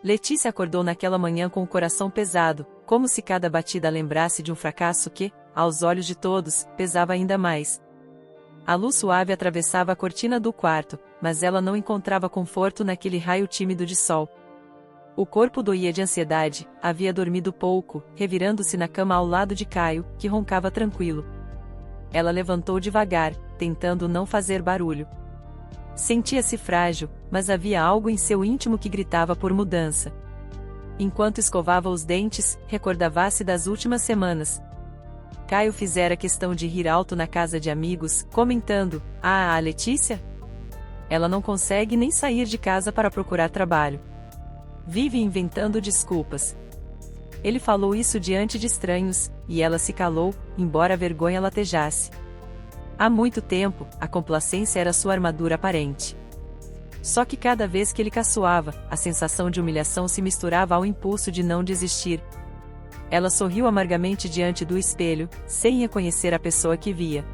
Letícia acordou naquela manhã com o coração pesado, como se cada batida lembrasse de um fracasso que, aos olhos de todos, pesava ainda mais. A luz suave atravessava a cortina do quarto, mas ela não encontrava conforto naquele raio tímido de sol. O corpo doía de ansiedade, havia dormido pouco, revirando-se na cama ao lado de Caio, que roncava tranquilo. Ela levantou devagar, tentando não fazer barulho. Sentia-se frágil, mas havia algo em seu íntimo que gritava por mudança. Enquanto escovava os dentes, recordava-se das últimas semanas. Caio fizera questão de rir alto na casa de amigos, comentando: "Ah, a Letícia? Ela não consegue nem sair de casa para procurar trabalho. Vive inventando desculpas." Ele falou isso diante de estranhos, e ela se calou, embora a vergonha latejasse. Há muito tempo, a complacência era sua armadura aparente. Só que cada vez que ele caçoava, a sensação de humilhação se misturava ao impulso de não desistir. Ela sorriu amargamente diante do espelho, sem reconhecer a pessoa que via.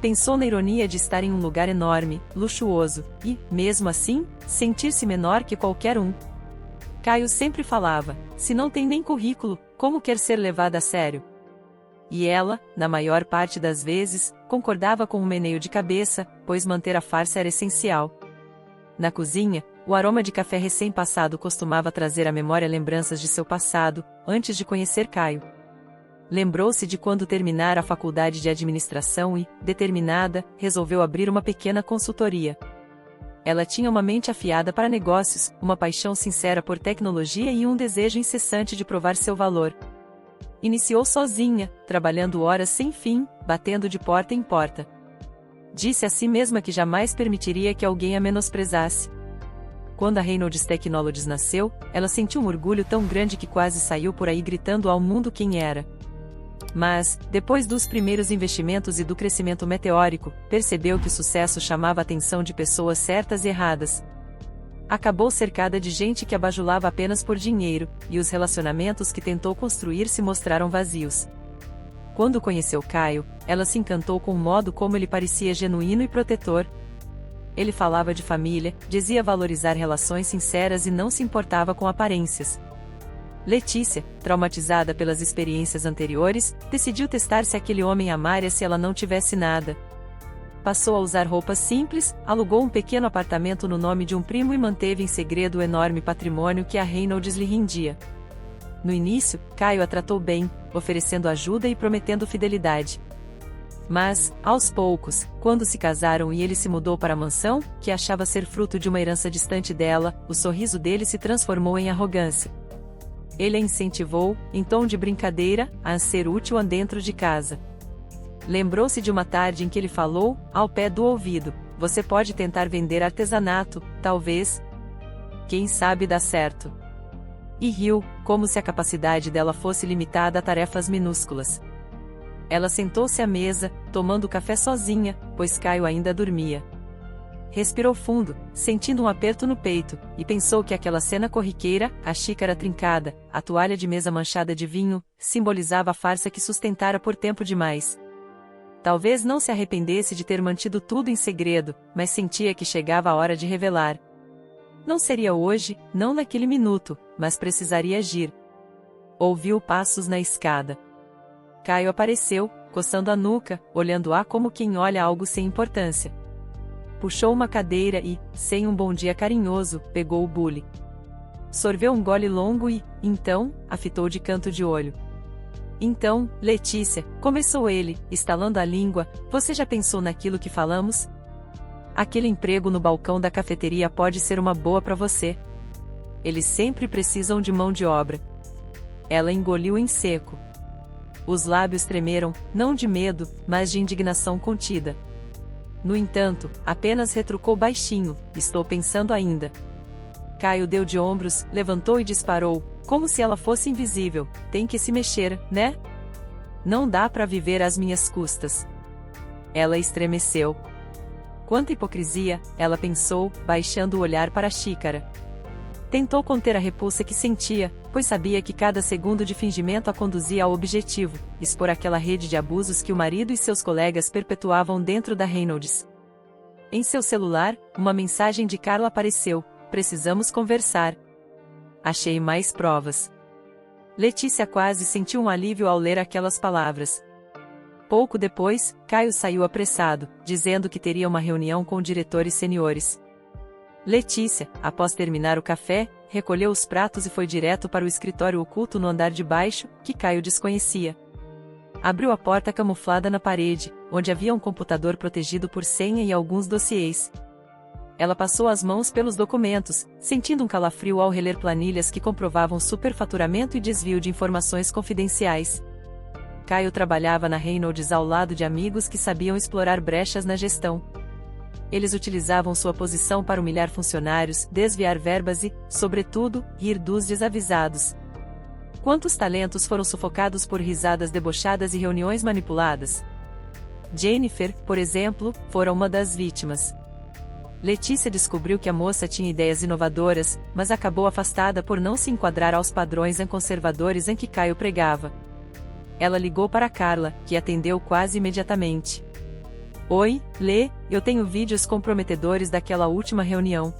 Pensou na ironia de estar em um lugar enorme, luxuoso, e, mesmo assim, sentir-se menor que qualquer um. Caio sempre falava: "Se não tem nem currículo, como quer ser levada a sério?" E ela, na maior parte das vezes, concordava com um meneio de cabeça, pois manter a farsa era essencial. Na cozinha, o aroma de café recém-passado costumava trazer à memória lembranças de seu passado, antes de conhecer Caio. Lembrou-se de quando terminara a faculdade de administração e, determinada, resolveu abrir uma pequena consultoria. Ela tinha uma mente afiada para negócios, uma paixão sincera por tecnologia e um desejo incessante de provar seu valor. Iniciou sozinha, trabalhando horas sem fim, batendo de porta em porta. Disse a si mesma que jamais permitiria que alguém a menosprezasse. Quando a Reynolds Technologies nasceu, ela sentiu um orgulho tão grande que quase saiu por aí gritando ao mundo quem era. Mas, depois dos primeiros investimentos e do crescimento meteórico, percebeu que o sucesso chamava a atenção de pessoas certas e erradas. Acabou cercada de gente que a bajulava apenas por dinheiro, e os relacionamentos que tentou construir se mostraram vazios. Quando conheceu Caio, ela se encantou com o modo como ele parecia genuíno e protetor. Ele falava de família, dizia valorizar relações sinceras e não se importava com aparências. Letícia, traumatizada pelas experiências anteriores, decidiu testar se aquele homem amaria se ela não tivesse nada. Passou a usar roupas simples, alugou um pequeno apartamento no nome de um primo e manteve em segredo o enorme patrimônio que a Reynolds lhe rendia. No início, Caio a tratou bem, oferecendo ajuda e prometendo fidelidade. Mas, aos poucos, quando se casaram e ele se mudou para a mansão, que achava ser fruto de uma herança distante dela, o sorriso dele se transformou em arrogância. Ele a incentivou, em tom de brincadeira, a ser útil dentro de casa. Lembrou-se de uma tarde em que ele falou, ao pé do ouvido: "Você pode tentar vender artesanato, talvez. Quem sabe dá certo." E riu, como se a capacidade dela fosse limitada a tarefas minúsculas. Ela sentou-se à mesa, tomando café sozinha, pois Caio ainda dormia. Respirou fundo, sentindo um aperto no peito, e pensou que aquela cena corriqueira, a xícara trincada, a toalha de mesa manchada de vinho, simbolizava a farsa que sustentara por tempo demais. Talvez não se arrependesse de ter mantido tudo em segredo, mas sentia que chegava a hora de revelar. Não seria hoje, não naquele minuto, mas precisaria agir. Ouviu passos na escada. Caio apareceu, coçando a nuca, olhando-a como quem olha algo sem importância. Puxou uma cadeira e, sem um bom dia carinhoso, pegou o bule. Sorveu um gole longo e, então, a fitou de canto de olho. "Então, Letícia", começou ele, estalando a língua, "você já pensou naquilo que falamos? Aquele emprego no balcão da cafeteria pode ser uma boa para você. Eles sempre precisam de mão de obra." Ela engoliu em seco. Os lábios tremeram, não de medo, mas de indignação contida. No entanto, apenas retrucou baixinho: "Estou pensando ainda." Caio deu de ombros, levantou e disparou, como se ela fosse invisível: "Tem que se mexer, né? Não dá para viver às minhas custas." Ela estremeceu. Quanta hipocrisia, ela pensou, baixando o olhar para a xícara. Tentou conter a repulsa que sentia, pois sabia que cada segundo de fingimento a conduzia ao objetivo: expor aquela rede de abusos que o marido e seus colegas perpetuavam dentro da Reynolds. Em seu celular, uma mensagem de Carla apareceu: "Precisamos conversar." Achei mais provas. Letícia quase sentiu um alívio ao ler aquelas palavras. Pouco depois, Caio saiu apressado, dizendo que teria uma reunião com diretores seniores. Letícia, após terminar o café, recolheu os pratos e foi direto para o escritório oculto no andar de baixo, que Caio desconhecia. Abriu a porta camuflada na parede, onde havia um computador protegido por senha e alguns dossiês. Ela passou as mãos pelos documentos, sentindo um calafrio ao reler planilhas que comprovavam superfaturamento e desvio de informações confidenciais. Caio trabalhava na Reynolds ao lado de amigos que sabiam explorar brechas na gestão. Eles utilizavam sua posição para humilhar funcionários, desviar verbas e, sobretudo, rir dos desavisados. Quantos talentos foram sufocados por risadas debochadas e reuniões manipuladas? Jennifer, por exemplo, fora uma das vítimas. Letícia descobriu que a moça tinha ideias inovadoras, mas acabou afastada por não se enquadrar aos padrões conservadores em que Caio pregava. Ela ligou para Carla, que atendeu quase imediatamente. Oi, Lê, eu tenho vídeos comprometedores daquela última reunião.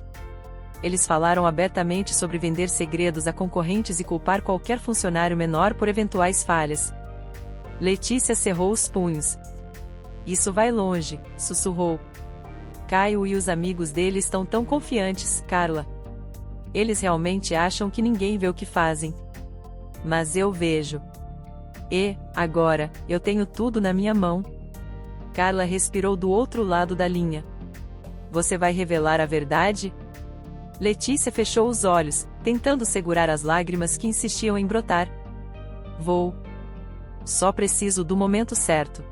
Eles falaram abertamente sobre vender segredos a concorrentes e culpar qualquer funcionário menor por eventuais falhas. Letícia cerrou os punhos. Isso vai longe, sussurrou. Caio e os amigos dele estão tão confiantes, Carla. Eles realmente acham que ninguém vê o que fazem. Mas eu vejo. E, agora, eu tenho tudo na minha mão. Carla respirou do outro lado da linha. Você vai revelar a verdade? Letícia fechou os olhos, tentando segurar as lágrimas que insistiam em brotar. Vou. Só preciso do momento certo.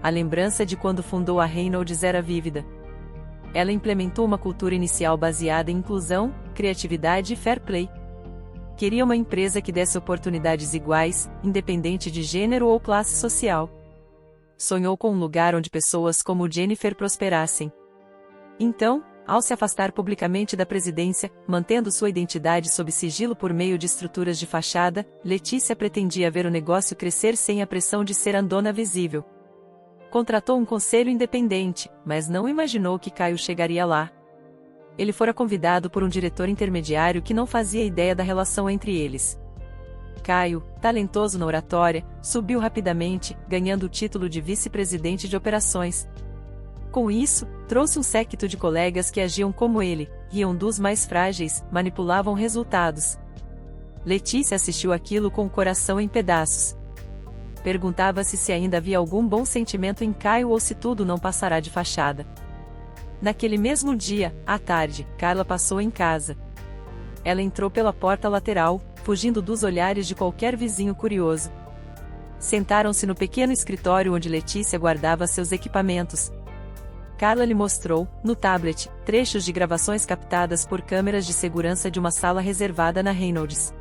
A lembrança de quando fundou a Reynolds era vívida. Ela implementou uma cultura inicial baseada em inclusão, criatividade e fair play. Queria uma empresa que desse oportunidades iguais, independente de gênero ou classe social. Sonhou com um lugar onde pessoas como Jennifer prosperassem. Então, ao se afastar publicamente da presidência, mantendo sua identidade sob sigilo por meio de estruturas de fachada, Letícia pretendia ver o negócio crescer sem a pressão de ser a dona visível. Contratou um conselho independente, mas não imaginou que Caio chegaria lá. Ele fora convidado por um diretor intermediário que não fazia ideia da relação entre eles. Caio, talentoso na oratória, subiu rapidamente, ganhando o título de vice-presidente de operações. Com isso, trouxe um séquito de colegas que agiam como ele, riam dos mais frágeis, manipulavam resultados. Letícia assistiu aquilo com o coração em pedaços. Perguntava-se se ainda havia algum bom sentimento em Caio ou se tudo não passará de fachada. Naquele mesmo dia, à tarde, Carla passou em casa. Ela entrou pela porta lateral, fugindo dos olhares de qualquer vizinho curioso. Sentaram-se no pequeno escritório onde Letícia guardava seus equipamentos. Carla lhe mostrou, no tablet, trechos de gravações captadas por câmeras de segurança de uma sala reservada na Reynolds.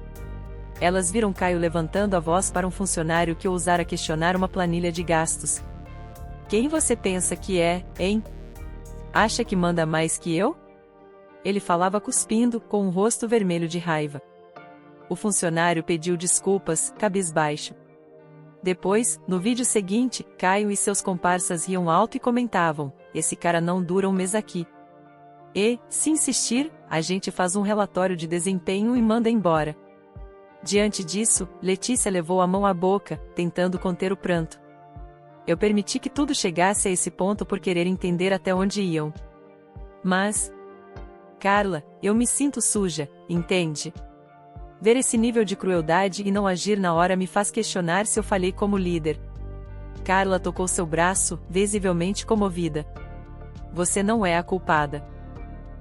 Elas viram Caio levantando a voz para um funcionário que ousara questionar uma planilha de gastos. Quem você pensa que é, hein? Acha que manda mais que eu? Ele falava cuspindo, com o rosto vermelho de raiva. O funcionário pediu desculpas, cabisbaixo. Depois, no vídeo seguinte, Caio e seus comparsas riam alto e comentavam: esse cara não dura um mês aqui. E, se insistir, a gente faz um relatório de desempenho e manda embora. Diante disso, Letícia levou a mão à boca, tentando conter o pranto. Eu permiti que tudo chegasse a esse ponto por querer entender até onde iam. Mas... Carla, eu me sinto suja, entende? Ver esse nível de crueldade e não agir na hora me faz questionar se eu falhei como líder. Carla tocou seu braço, visivelmente comovida. Você não é a culpada.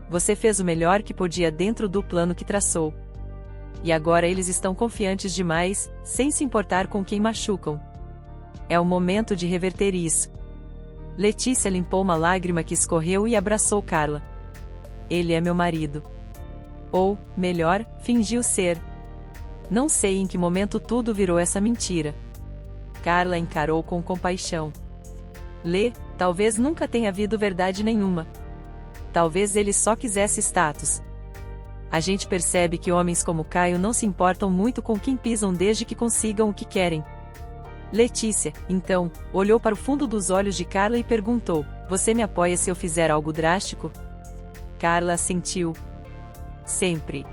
Você fez o melhor que podia dentro do plano que traçou. E agora eles estão confiantes demais, sem se importar com quem machucam. É o momento de reverter isso. Letícia limpou uma lágrima que escorreu e abraçou Carla. Ele é meu marido. Ou, melhor, fingiu ser. Não sei em que momento tudo virou essa mentira. Carla encarou com compaixão. Lê, talvez nunca tenha havido verdade nenhuma. Talvez ele só quisesse status. A gente percebe que homens como Caio não se importam muito com quem pisam desde que consigam o que querem. Letícia, então, olhou para o fundo dos olhos de Carla e perguntou: você me apoia se eu fizer algo drástico? Carla assentiu. Sempre.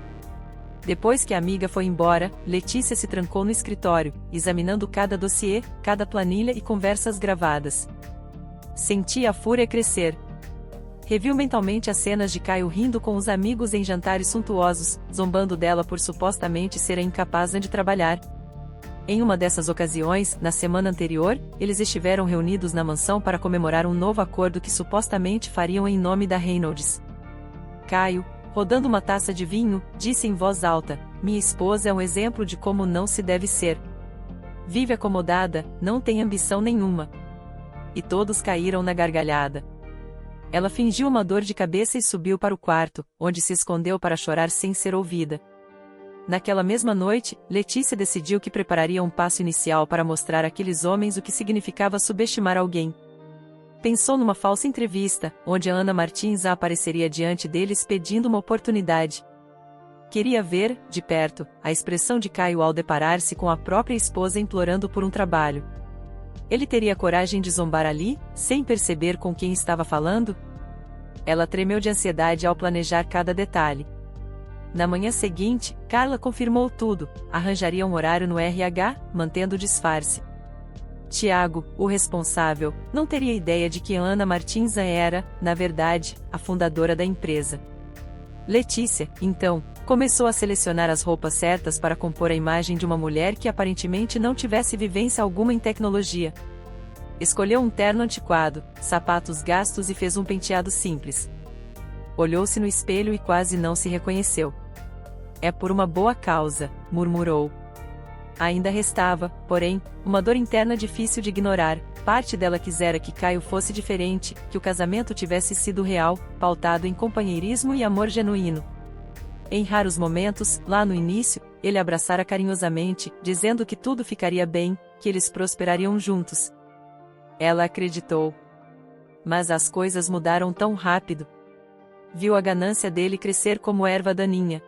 Depois que a amiga foi embora, Letícia se trancou no escritório, examinando cada dossiê, cada planilha e conversas gravadas. Sentia a fúria crescer. Reviu mentalmente as cenas de Caio rindo com os amigos em jantares suntuosos, zombando dela por supostamente ser incapaz de trabalhar. Em uma dessas ocasiões, na semana anterior, eles estiveram reunidos na mansão para comemorar um novo acordo que supostamente fariam em nome da Reynolds. Caio, rodando uma taça de vinho, disse em voz alta: "Minha esposa é um exemplo de como não se deve ser. Vive acomodada, não tem ambição nenhuma." E todos caíram na gargalhada. Ela fingiu uma dor de cabeça e subiu para o quarto, onde se escondeu para chorar sem ser ouvida. Naquela mesma noite, Letícia decidiu que prepararia um passo inicial para mostrar àqueles homens o que significava subestimar alguém. Pensou numa falsa entrevista, onde a Ana Martins apareceria diante deles pedindo uma oportunidade. Queria ver, de perto, a expressão de Caio ao deparar-se com a própria esposa implorando por um trabalho. Ele teria coragem de zombar ali, sem perceber com quem estava falando? Ela tremeu de ansiedade ao planejar cada detalhe. Na manhã seguinte, Carla confirmou tudo, arranjaria um horário no RH, mantendo o disfarce. Tiago, o responsável, não teria ideia de que Ana Martins era, na verdade, a fundadora da empresa. Letícia, então, começou a selecionar as roupas certas para compor a imagem de uma mulher que aparentemente não tivesse vivência alguma em tecnologia. Escolheu um terno antiquado, sapatos gastos e fez um penteado simples. Olhou-se no espelho e quase não se reconheceu. "É por uma boa causa", murmurou. Ainda restava, porém, uma dor interna difícil de ignorar. Parte dela quisera que Caio fosse diferente, que o casamento tivesse sido real, pautado em companheirismo e amor genuíno. Em raros momentos, lá no início, ele a abraçara carinhosamente, dizendo que tudo ficaria bem, que eles prosperariam juntos. Ela acreditou. Mas as coisas mudaram tão rápido. Viu a ganância dele crescer como erva daninha.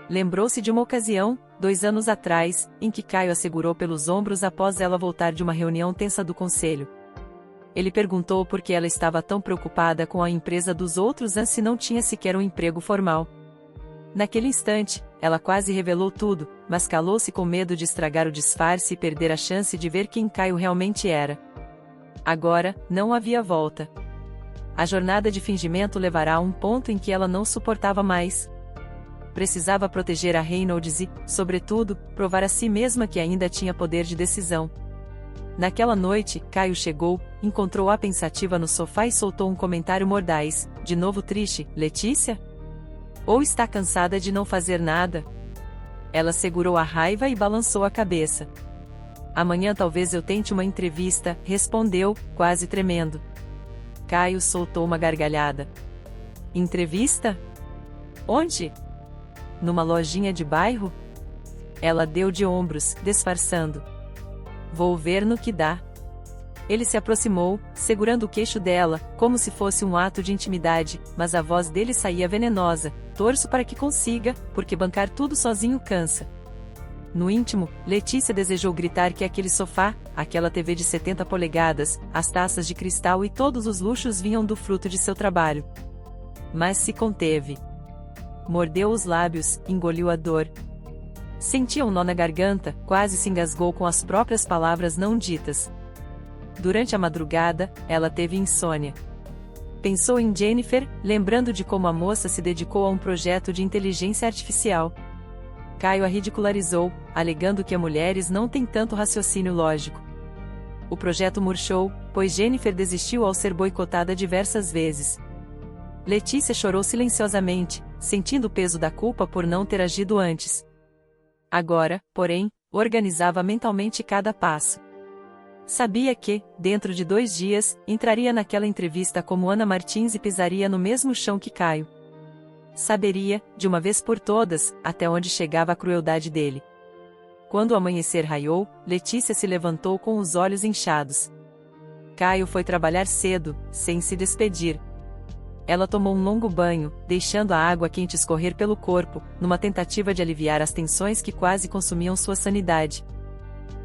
Lembrou-se de uma ocasião, 2 anos atrás, em que Caio a segurou pelos ombros após ela voltar de uma reunião tensa do conselho. Ele perguntou por que ela estava tão preocupada com a empresa dos outros se não tinha sequer um emprego formal. Naquele instante, ela quase revelou tudo, mas calou-se com medo de estragar o disfarce e perder a chance de ver quem Caio realmente era. Agora, não havia volta. A jornada de fingimento levará a um ponto em que ela não suportava mais. Precisava proteger a Reynolds e, sobretudo, provar a si mesma que ainda tinha poder de decisão. Naquela noite, Caio chegou, encontrou-a pensativa no sofá e soltou um comentário mordaz: "De novo triste, Letícia? Ou está cansada de não fazer nada?" Ela segurou a raiva e balançou a cabeça. "Amanhã talvez eu tente uma entrevista", respondeu, quase tremendo. Caio soltou uma gargalhada. "Entrevista? Onde? Numa lojinha de bairro?" Ela deu de ombros, disfarçando. "Vou ver no que dá." Ele se aproximou, segurando o queixo dela, como se fosse um ato de intimidade, mas a voz dele saía venenosa: "Torço para que consiga, porque bancar tudo sozinho cansa." No íntimo, Letícia desejou gritar que aquele sofá, aquela TV de 70 polegadas, as taças de cristal e todos os luxos vinham do fruto de seu trabalho. Mas se conteve. Mordeu os lábios, engoliu a dor. Sentia um nó na garganta, quase se engasgou com as próprias palavras não ditas. Durante a madrugada, ela teve insônia. Pensou em Jennifer, lembrando de como a moça se dedicou a um projeto de inteligência artificial. Caio a ridicularizou, alegando que as mulheres não têm tanto raciocínio lógico. O projeto murchou, pois Jennifer desistiu ao ser boicotada diversas vezes. Letícia chorou silenciosamente, sentindo o peso da culpa por não ter agido antes. Agora, porém, organizava mentalmente cada passo. Sabia que, dentro de 2 dias, entraria naquela entrevista como Ana Martins e pisaria no mesmo chão que Caio. Saberia, de uma vez por todas, até onde chegava a crueldade dele. Quando o amanhecer raiou, Letícia se levantou com os olhos inchados. Caio foi trabalhar cedo, sem se despedir. Ela tomou um longo banho, deixando a água quente escorrer pelo corpo, numa tentativa de aliviar as tensões que quase consumiam sua sanidade.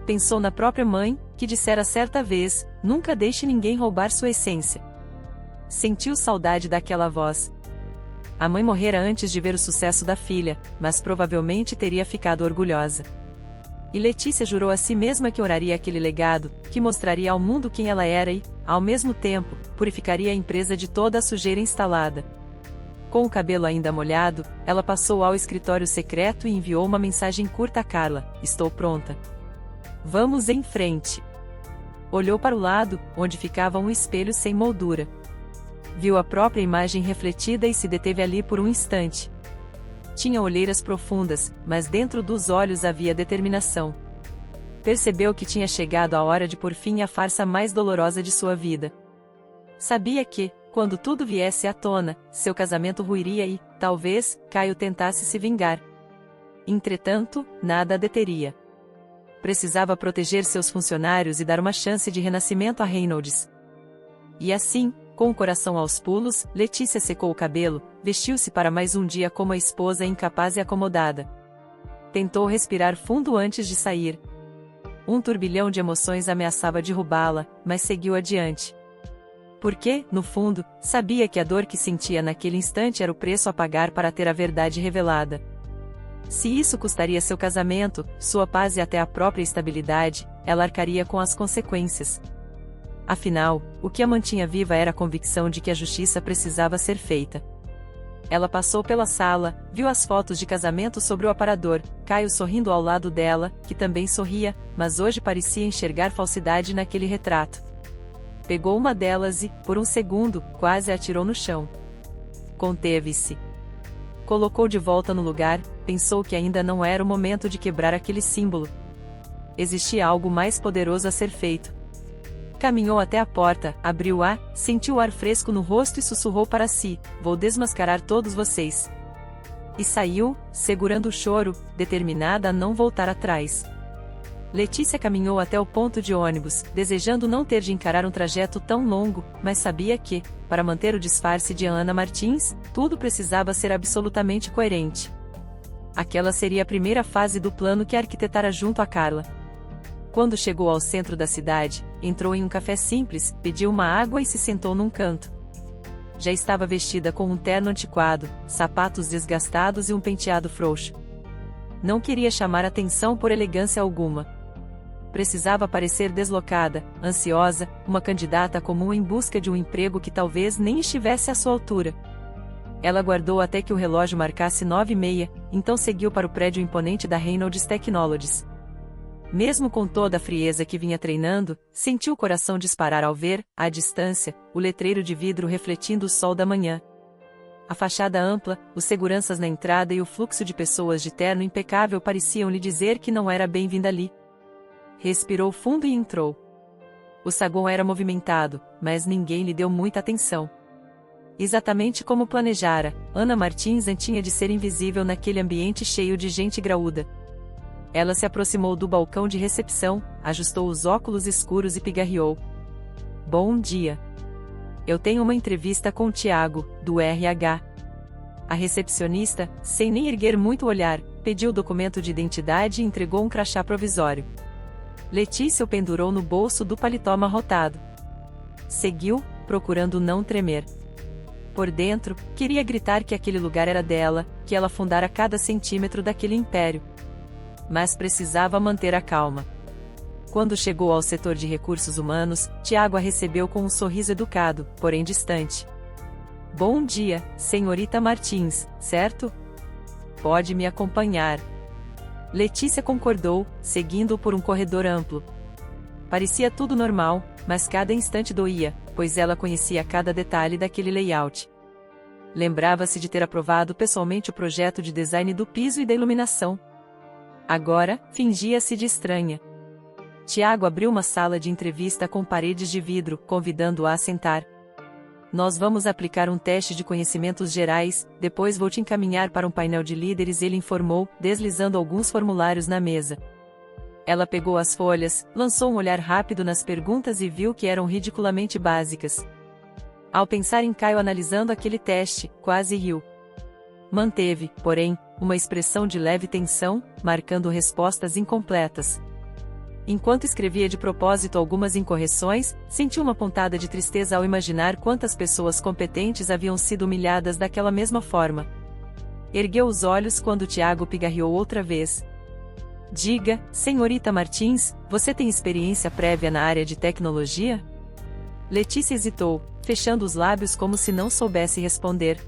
Pensou na própria mãe, que dissera certa vez: "Nunca deixe ninguém roubar sua essência." Sentiu saudade daquela voz. A mãe morrera antes de ver o sucesso da filha, mas provavelmente teria ficado orgulhosa. E Letícia jurou a si mesma que oraria aquele legado, que mostraria ao mundo quem ela era e, ao mesmo tempo, purificaria a empresa de toda a sujeira instalada. Com o cabelo ainda molhado, ela passou ao escritório secreto e enviou uma mensagem curta a Carla: "Estou pronta. Vamos em frente." Olhou para o lado, onde ficava um espelho sem moldura. Viu a própria imagem refletida e se deteve ali por um instante. Tinha olheiras profundas, mas dentro dos olhos havia determinação. Percebeu que tinha chegado a hora de pôr fim à farsa mais dolorosa de sua vida. Sabia que, quando tudo viesse à tona, seu casamento ruiria e, talvez, Caio tentasse se vingar. Entretanto, nada a deteria. Precisava proteger seus funcionários e dar uma chance de renascimento a Reynolds. E assim, com o coração aos pulos, Letícia secou o cabelo, vestiu-se para mais um dia como a esposa incapaz e acomodada. Tentou respirar fundo antes de sair. Um turbilhão de emoções ameaçava derrubá-la, mas seguiu adiante. Porque, no fundo, sabia que a dor que sentia naquele instante era o preço a pagar para ter a verdade revelada. Se isso custaria seu casamento, sua paz e até a própria estabilidade, ela arcaria com as consequências. Afinal, o que a mantinha viva era a convicção de que a justiça precisava ser feita. Ela passou pela sala, viu as fotos de casamento sobre o aparador, Caio sorrindo ao lado dela, que também sorria, mas hoje parecia enxergar falsidade naquele retrato. Pegou uma delas e, por um segundo, quase a atirou no chão. Conteve-se. Colocou de volta no lugar, pensou que ainda não era o momento de quebrar aquele símbolo. Existia algo mais poderoso a ser feito. Caminhou até a porta, abriu-a, sentiu o ar fresco no rosto e sussurrou para si: "Vou desmascarar todos vocês." E saiu, segurando o choro, determinada a não voltar atrás. Letícia caminhou até o ponto de ônibus, desejando não ter de encarar um trajeto tão longo, mas sabia que, para manter o disfarce de Ana Martins, tudo precisava ser absolutamente coerente. Aquela seria a primeira fase do plano que arquitetara junto a Carla. Quando chegou ao centro da cidade, entrou em um café simples, pediu uma água e se sentou num canto. Já estava vestida com um terno antiquado, sapatos desgastados e um penteado frouxo. Não queria chamar atenção por elegância alguma. Precisava parecer deslocada, ansiosa, uma candidata comum em busca de um emprego que talvez nem estivesse à sua altura. Ela aguardou até que o relógio marcasse 9h30, então seguiu para o prédio imponente da Reynolds Technologies. Mesmo com toda a frieza que vinha treinando, sentiu o coração disparar ao ver, à distância, o letreiro de vidro refletindo o sol da manhã. A fachada ampla, os seguranças na entrada e o fluxo de pessoas de terno impecável pareciam lhe dizer que não era bem-vinda ali. Respirou fundo e entrou. O saguão era movimentado, mas ninguém lhe deu muita atenção. Exatamente como planejara, Ana Martins tinha de ser invisível naquele ambiente cheio de gente graúda. Ela se aproximou do balcão de recepção, ajustou os óculos escuros e pigarreou: "Bom dia. Eu tenho uma entrevista com o Tiago, do RH." A recepcionista, sem nem erguer muito o olhar, pediu o documento de identidade e entregou um crachá provisório. Letícia o pendurou no bolso do paletó amarrotado. Seguiu, procurando não tremer. Por dentro, queria gritar que aquele lugar era dela, que ela fundara cada centímetro daquele império. Mas precisava manter a calma. Quando chegou ao setor de recursos humanos, Tiago a recebeu com um sorriso educado, porém distante. "Bom dia, senhorita Martins, certo? Pode me acompanhar." Letícia concordou, seguindo-o por um corredor amplo. Parecia tudo normal, mas cada instante doía, pois ela conhecia cada detalhe daquele layout. Lembrava-se de ter aprovado pessoalmente o projeto de design do piso e da iluminação. Agora, fingia-se de estranha. Tiago abriu uma sala de entrevista com paredes de vidro, convidando-a a sentar. "Nós vamos aplicar um teste de conhecimentos gerais, depois vou te encaminhar para um painel de líderes", ele informou, deslizando alguns formulários na mesa. Ela pegou as folhas, lançou um olhar rápido nas perguntas e viu que eram ridiculamente básicas. Ao pensar em Caio analisando aquele teste, quase riu. Manteve, porém, uma expressão de leve tensão, marcando respostas incompletas. Enquanto escrevia de propósito algumas incorreções, sentiu uma pontada de tristeza ao imaginar quantas pessoas competentes haviam sido humilhadas daquela mesma forma. Ergueu os olhos quando Tiago pigarreou outra vez. Diga, senhorita Martins, você tem experiência prévia na área de tecnologia? Letícia hesitou, fechando os lábios como se não soubesse responder.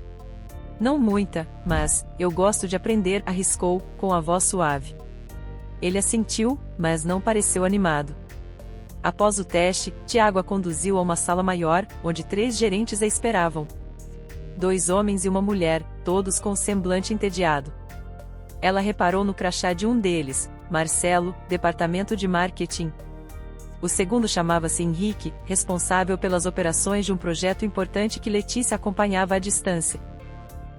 Não muita, mas, eu gosto de aprender, arriscou, com a voz suave. Ele assentiu, mas não pareceu animado. Após o teste, Tiago a conduziu a uma sala maior, onde 3 gerentes a esperavam. 2 homens e uma mulher, todos com semblante entediado. Ela reparou no crachá de um deles, Marcelo, departamento de marketing. O segundo chamava-se Henrique, responsável pelas operações de um projeto importante que Letícia acompanhava à distância.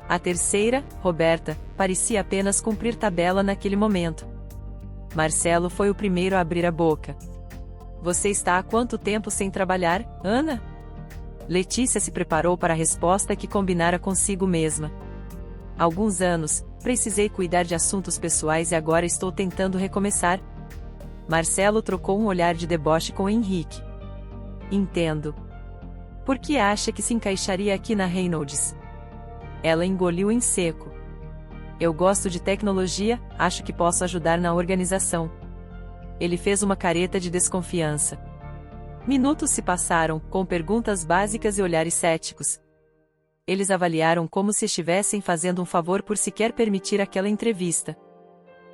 A terceira, Roberta, parecia apenas cumprir tabela naquele momento. Marcelo foi o primeiro a abrir a boca. Você está há quanto tempo sem trabalhar, Ana? Letícia se preparou para a resposta que combinara consigo mesma. Alguns anos, precisei cuidar de assuntos pessoais e agora estou tentando recomeçar. Marcelo trocou um olhar de deboche com Henrique. Entendo. Por que acha que se encaixaria aqui na Reynolds? Ela engoliu em seco. Eu gosto de tecnologia, acho que posso ajudar na organização. Ele fez uma careta de desconfiança. Minutos se passaram, com perguntas básicas e olhares céticos. Eles avaliaram como se estivessem fazendo um favor por sequer permitir aquela entrevista.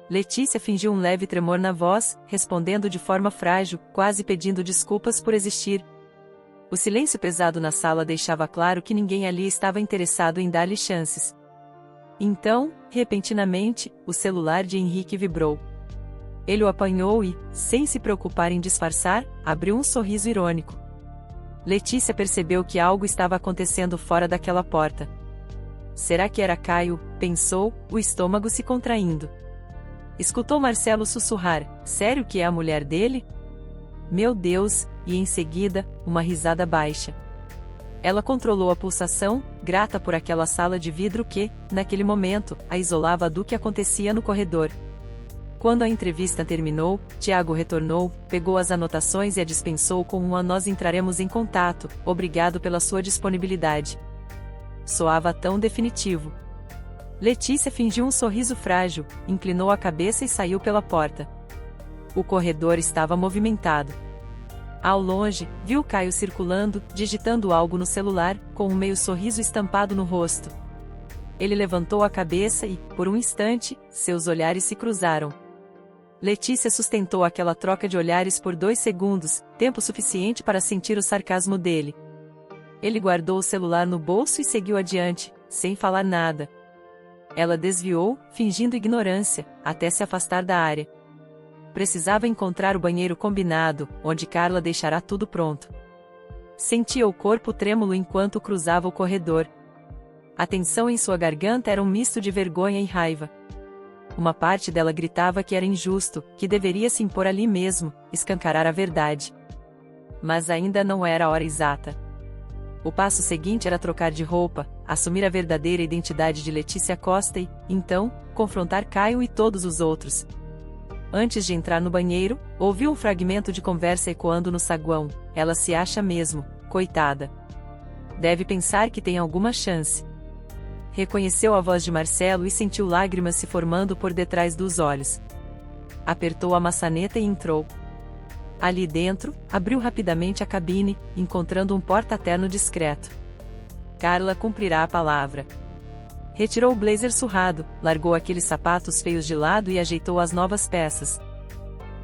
Letícia fingiu um leve tremor na voz, respondendo de forma frágil, quase pedindo desculpas por existir. O silêncio pesado na sala deixava claro que ninguém ali estava interessado em dar-lhe chances. Então, repentinamente, o celular de Henrique vibrou. Ele o apanhou e, sem se preocupar em disfarçar, abriu um sorriso irônico. Letícia percebeu que algo estava acontecendo fora daquela porta. Será que era Caio? Pensou, o estômago se contraindo. Escutou Marcelo sussurrar, sério que é a mulher dele? Meu Deus, e em seguida, uma risada baixa. Ela controlou a pulsação, grata por aquela sala de vidro que, naquele momento, a isolava do que acontecia no corredor. Quando a entrevista terminou, Tiago retornou, pegou as anotações e a dispensou com um nós entraremos em contato, obrigado pela sua disponibilidade. Soava tão definitivo. Letícia fingiu um sorriso frágil, inclinou a cabeça e saiu pela porta. O corredor estava movimentado. Ao longe, viu Caio circulando, digitando algo no celular, com um meio sorriso estampado no rosto. Ele levantou a cabeça e, por um instante, seus olhares se cruzaram. Letícia sustentou aquela troca de olhares por 2 segundos, tempo suficiente para sentir o sarcasmo dele. Ele guardou o celular no bolso e seguiu adiante, sem falar nada. Ela desviou, fingindo ignorância, até se afastar da área. Precisava encontrar o banheiro combinado, onde Carla deixará tudo pronto. Sentia o corpo trêmulo enquanto cruzava o corredor. A tensão em sua garganta era um misto de vergonha e raiva. Uma parte dela gritava que era injusto, que deveria se impor ali mesmo, escancarar a verdade. Mas ainda não era a hora exata. O passo seguinte era trocar de roupa, assumir a verdadeira identidade de Letícia Costa e, então, confrontar Caio e todos os outros. Antes de entrar no banheiro, ouviu um fragmento de conversa ecoando no saguão. Ela se acha mesmo, coitada. Deve pensar que tem alguma chance. Reconheceu a voz de Marcelo e sentiu lágrimas se formando por detrás dos olhos. Apertou a maçaneta e entrou. Ali dentro, abriu rapidamente a cabine, encontrando um porta-terno discreto. Carla cumprirá a palavra. Retirou o blazer surrado, largou aqueles sapatos feios de lado e ajeitou as novas peças.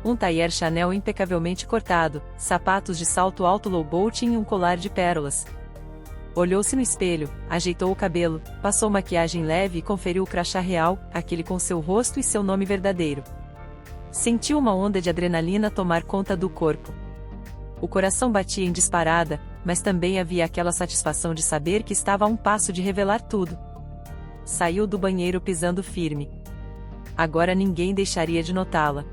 Um tailleur Chanel impecavelmente cortado, sapatos de salto alto low boat e um colar de pérolas. Olhou-se no espelho, ajeitou o cabelo, passou maquiagem leve e conferiu o crachá real, aquele com seu rosto e seu nome verdadeiro. Sentiu uma onda de adrenalina tomar conta do corpo. O coração batia em disparada, mas também havia aquela satisfação de saber que estava a um passo de revelar tudo. Saiu do banheiro pisando firme. Agora ninguém deixaria de notá-la.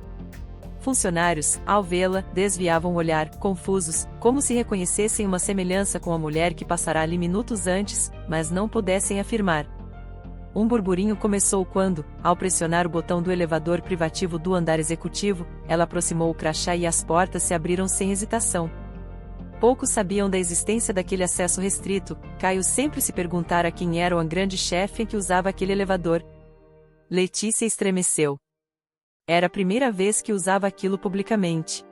Funcionários, ao vê-la, desviavam o olhar, confusos, como se reconhecessem uma semelhança com a mulher que passara ali minutos antes, mas não pudessem afirmar. Um burburinho começou quando, ao pressionar o botão do elevador privativo do andar executivo, ela aproximou o crachá e as portas se abriram sem hesitação. Poucos sabiam da existência daquele acesso restrito. Caio sempre se perguntara quem era o grande chefe que usava aquele elevador. Letícia estremeceu. Era a primeira vez que usava aquilo publicamente.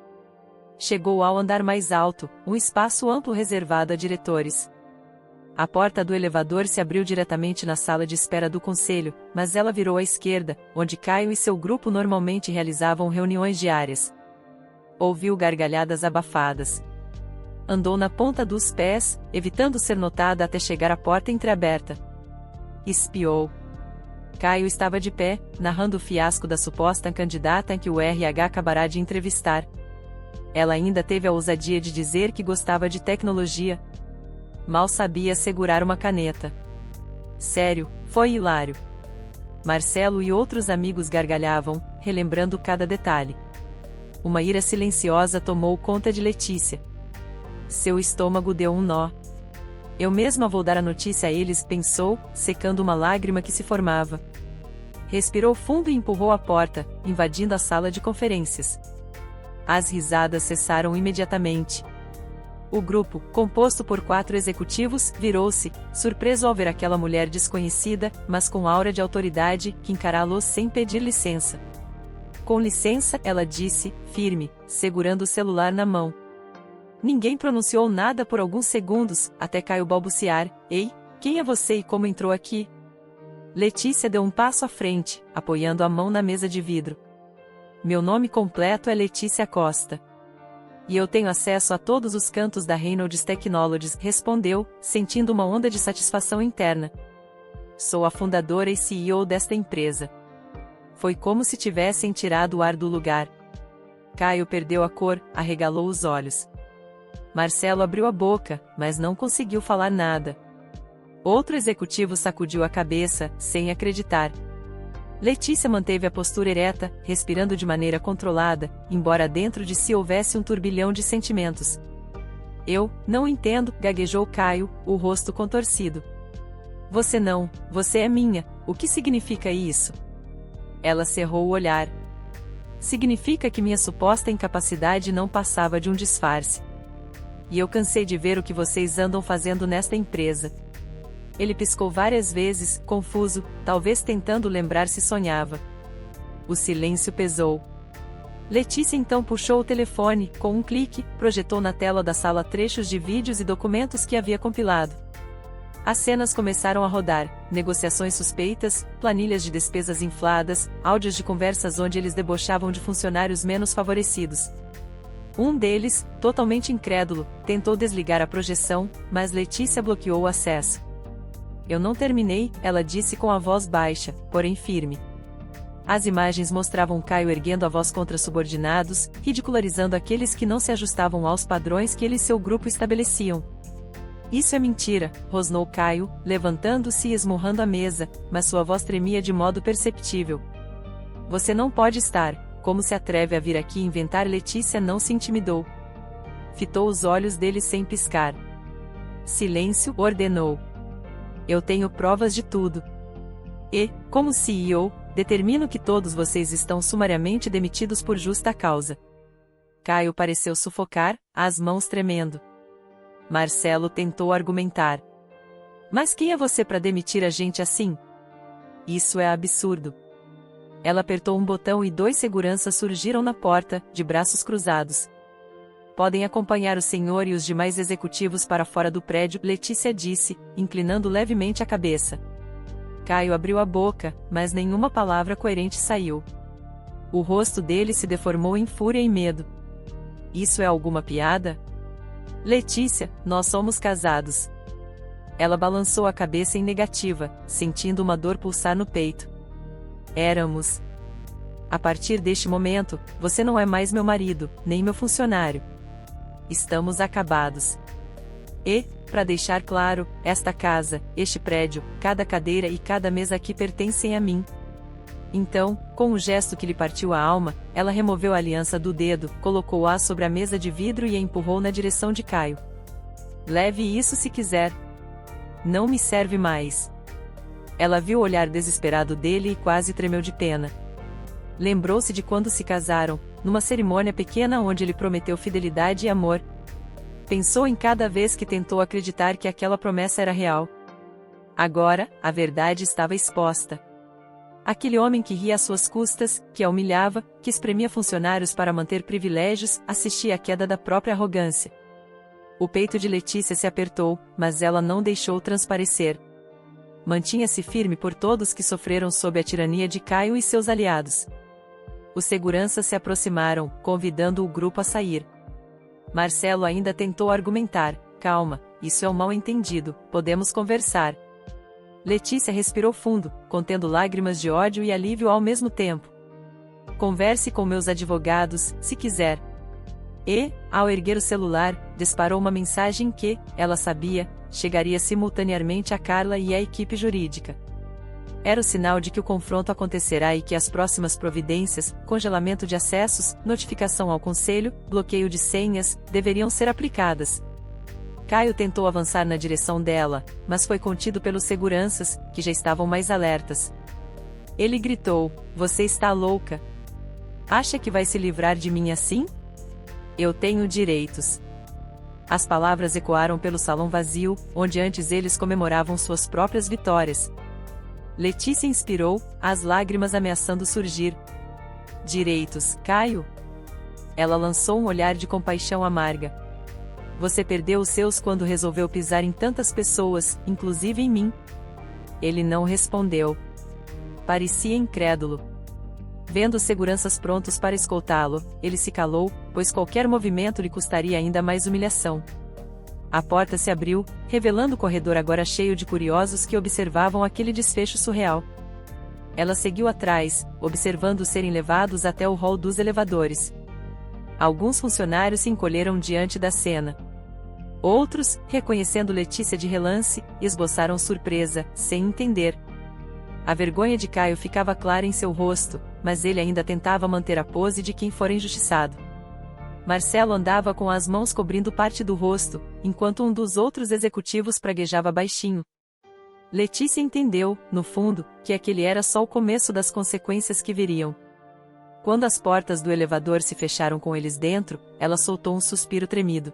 Chegou ao andar mais alto, um espaço amplo reservado a diretores. A porta do elevador se abriu diretamente na sala de espera do conselho, mas ela virou à esquerda, onde Caio e seu grupo normalmente realizavam reuniões diárias. Ouviu gargalhadas abafadas. Andou na ponta dos pés, evitando ser notada até chegar à porta entreaberta. Espiou. Caio estava de pé, narrando o fiasco da suposta candidata em que o RH acabará de entrevistar. Ela ainda teve a ousadia de dizer que gostava de tecnologia. Mal sabia segurar uma caneta. Sério, foi hilário. Marcelo e outros amigos gargalhavam, relembrando cada detalhe. Uma ira silenciosa tomou conta de Letícia. Seu estômago deu um nó. Eu mesma vou dar a notícia a eles, pensou, secando uma lágrima que se formava. Respirou fundo e empurrou a porta, invadindo a sala de conferências. As risadas cessaram imediatamente. O grupo, composto por 4 executivos, virou-se, surpreso ao ver aquela mulher desconhecida, mas com aura de autoridade, que encará-los sem pedir licença. Com licença, ela disse, firme, segurando o celular na mão. Ninguém pronunciou nada por alguns segundos, até Caio balbuciar, ei, quem é você e como entrou aqui? Letícia deu um passo à frente, apoiando a mão na mesa de vidro. Meu nome completo é Letícia Costa. E eu tenho acesso a todos os cantos da Reynolds Technologies, respondeu, sentindo uma onda de satisfação interna. Sou a fundadora e CEO desta empresa. Foi como se tivessem tirado o ar do lugar. Caio perdeu a cor, arregalou os olhos. Marcelo abriu a boca, mas não conseguiu falar nada. Outro executivo sacudiu a cabeça, sem acreditar. Letícia manteve a postura ereta, respirando de maneira controlada, embora dentro de si houvesse um turbilhão de sentimentos. Eu não entendo, gaguejou Caio, o rosto contorcido. Você é minha, o que significa isso? Ela cerrou o olhar. Significa que minha suposta incapacidade não passava de um disfarce. E eu cansei de ver o que vocês andam fazendo nesta empresa. Ele piscou várias vezes, confuso, talvez tentando lembrar se sonhava. O silêncio pesou. Letícia então puxou o telefone, com um clique, projetou na tela da sala trechos de vídeos e documentos que havia compilado. As cenas começaram a rodar, negociações suspeitas, planilhas de despesas infladas, áudios de conversas onde eles debochavam de funcionários menos favorecidos. Um deles, totalmente incrédulo, tentou desligar a projeção, mas Letícia bloqueou o acesso. Eu não terminei, ela disse com a voz baixa, porém firme. As imagens mostravam Caio erguendo a voz contra subordinados, ridicularizando aqueles que não se ajustavam aos padrões que ele e seu grupo estabeleciam. Isso é mentira, rosnou Caio, levantando-se e esmurrando a mesa, mas sua voz tremia de modo perceptível. Você não pode estar, como se atreve a vir aqui inventar? Letícia não se intimidou. Fitou os olhos dele sem piscar. Silêncio, ordenou. Eu tenho provas de tudo. E, como CEO, determino que todos vocês estão sumariamente demitidos por justa causa. Caio pareceu sufocar, as mãos tremendo. Marcelo tentou argumentar. Mas quem é você para demitir a gente assim? Isso é absurdo. Ela apertou um botão e 2 seguranças surgiram na porta, de braços cruzados. Podem acompanhar o senhor e os demais executivos para fora do prédio, Letícia disse, inclinando levemente a cabeça. Caio abriu a boca, mas nenhuma palavra coerente saiu. O rosto dele se deformou em fúria e medo. Isso é alguma piada? Letícia, nós somos casados. Ela balançou a cabeça em negativa, sentindo uma dor pulsar no peito. Éramos. A partir deste momento, você não é mais meu marido, nem meu funcionário. Estamos acabados. E, para deixar claro, esta casa, este prédio, cada cadeira e cada mesa aqui pertencem a mim. Então, com um gesto que lhe partiu a alma, ela removeu a aliança do dedo, colocou-a sobre a mesa de vidro e a empurrou na direção de Caio. Leve isso se quiser. Não me serve mais. Ela viu o olhar desesperado dele e quase tremeu de pena. Lembrou-se de quando se casaram, numa cerimônia pequena onde ele prometeu fidelidade e amor. Pensou em cada vez que tentou acreditar que aquela promessa era real. Agora, a verdade estava exposta. Aquele homem que ria às suas custas, que a humilhava, que espremia funcionários para manter privilégios, assistia à queda da própria arrogância. O peito de Letícia se apertou, mas ela não deixou transparecer. Mantinha-se firme por todos que sofreram sob a tirania de Caio e seus aliados. Os seguranças se aproximaram, convidando o grupo a sair. Marcelo ainda tentou argumentar: calma, isso é um mal-entendido, podemos conversar. Letícia respirou fundo, contendo lágrimas de ódio e alívio ao mesmo tempo. Converse com meus advogados, se quiser. E, ao erguer o celular, disparou uma mensagem que, ela sabia, chegaria simultaneamente a Carla e à equipe jurídica. Era o sinal de que o confronto acontecerá e que as próximas providências, congelamento de acessos, notificação ao conselho, bloqueio de senhas, deveriam ser aplicadas. Caio tentou avançar na direção dela, mas foi contido pelos seguranças, que já estavam mais alertas. Ele gritou: "Você está louca? Acha que vai se livrar de mim assim? Eu tenho direitos." As palavras ecoaram pelo salão vazio, onde antes eles comemoravam suas próprias vitórias. Letícia inspirou, as lágrimas ameaçando surgir. "Direitos, Caio?" Ela lançou um olhar de compaixão amarga. "Você perdeu os seus quando resolveu pisar em tantas pessoas, inclusive em mim." Ele não respondeu. Parecia incrédulo. Vendo os seguranças prontos para escoltá-lo, ele se calou, pois qualquer movimento lhe custaria ainda mais humilhação. A porta se abriu, revelando o corredor agora cheio de curiosos que observavam aquele desfecho surreal. Ela seguiu atrás, observando-os serem levados até o hall dos elevadores. Alguns funcionários se encolheram diante da cena. Outros, reconhecendo Letícia de relance, esboçaram surpresa, sem entender. A vergonha de Caio ficava clara em seu rosto, mas ele ainda tentava manter a pose de quem fora injustiçado. Marcelo andava com as mãos cobrindo parte do rosto, enquanto um dos outros executivos praguejava baixinho. Letícia entendeu, no fundo, que aquele era só o começo das consequências que viriam. Quando as portas do elevador se fecharam com eles dentro, ela soltou um suspiro tremido.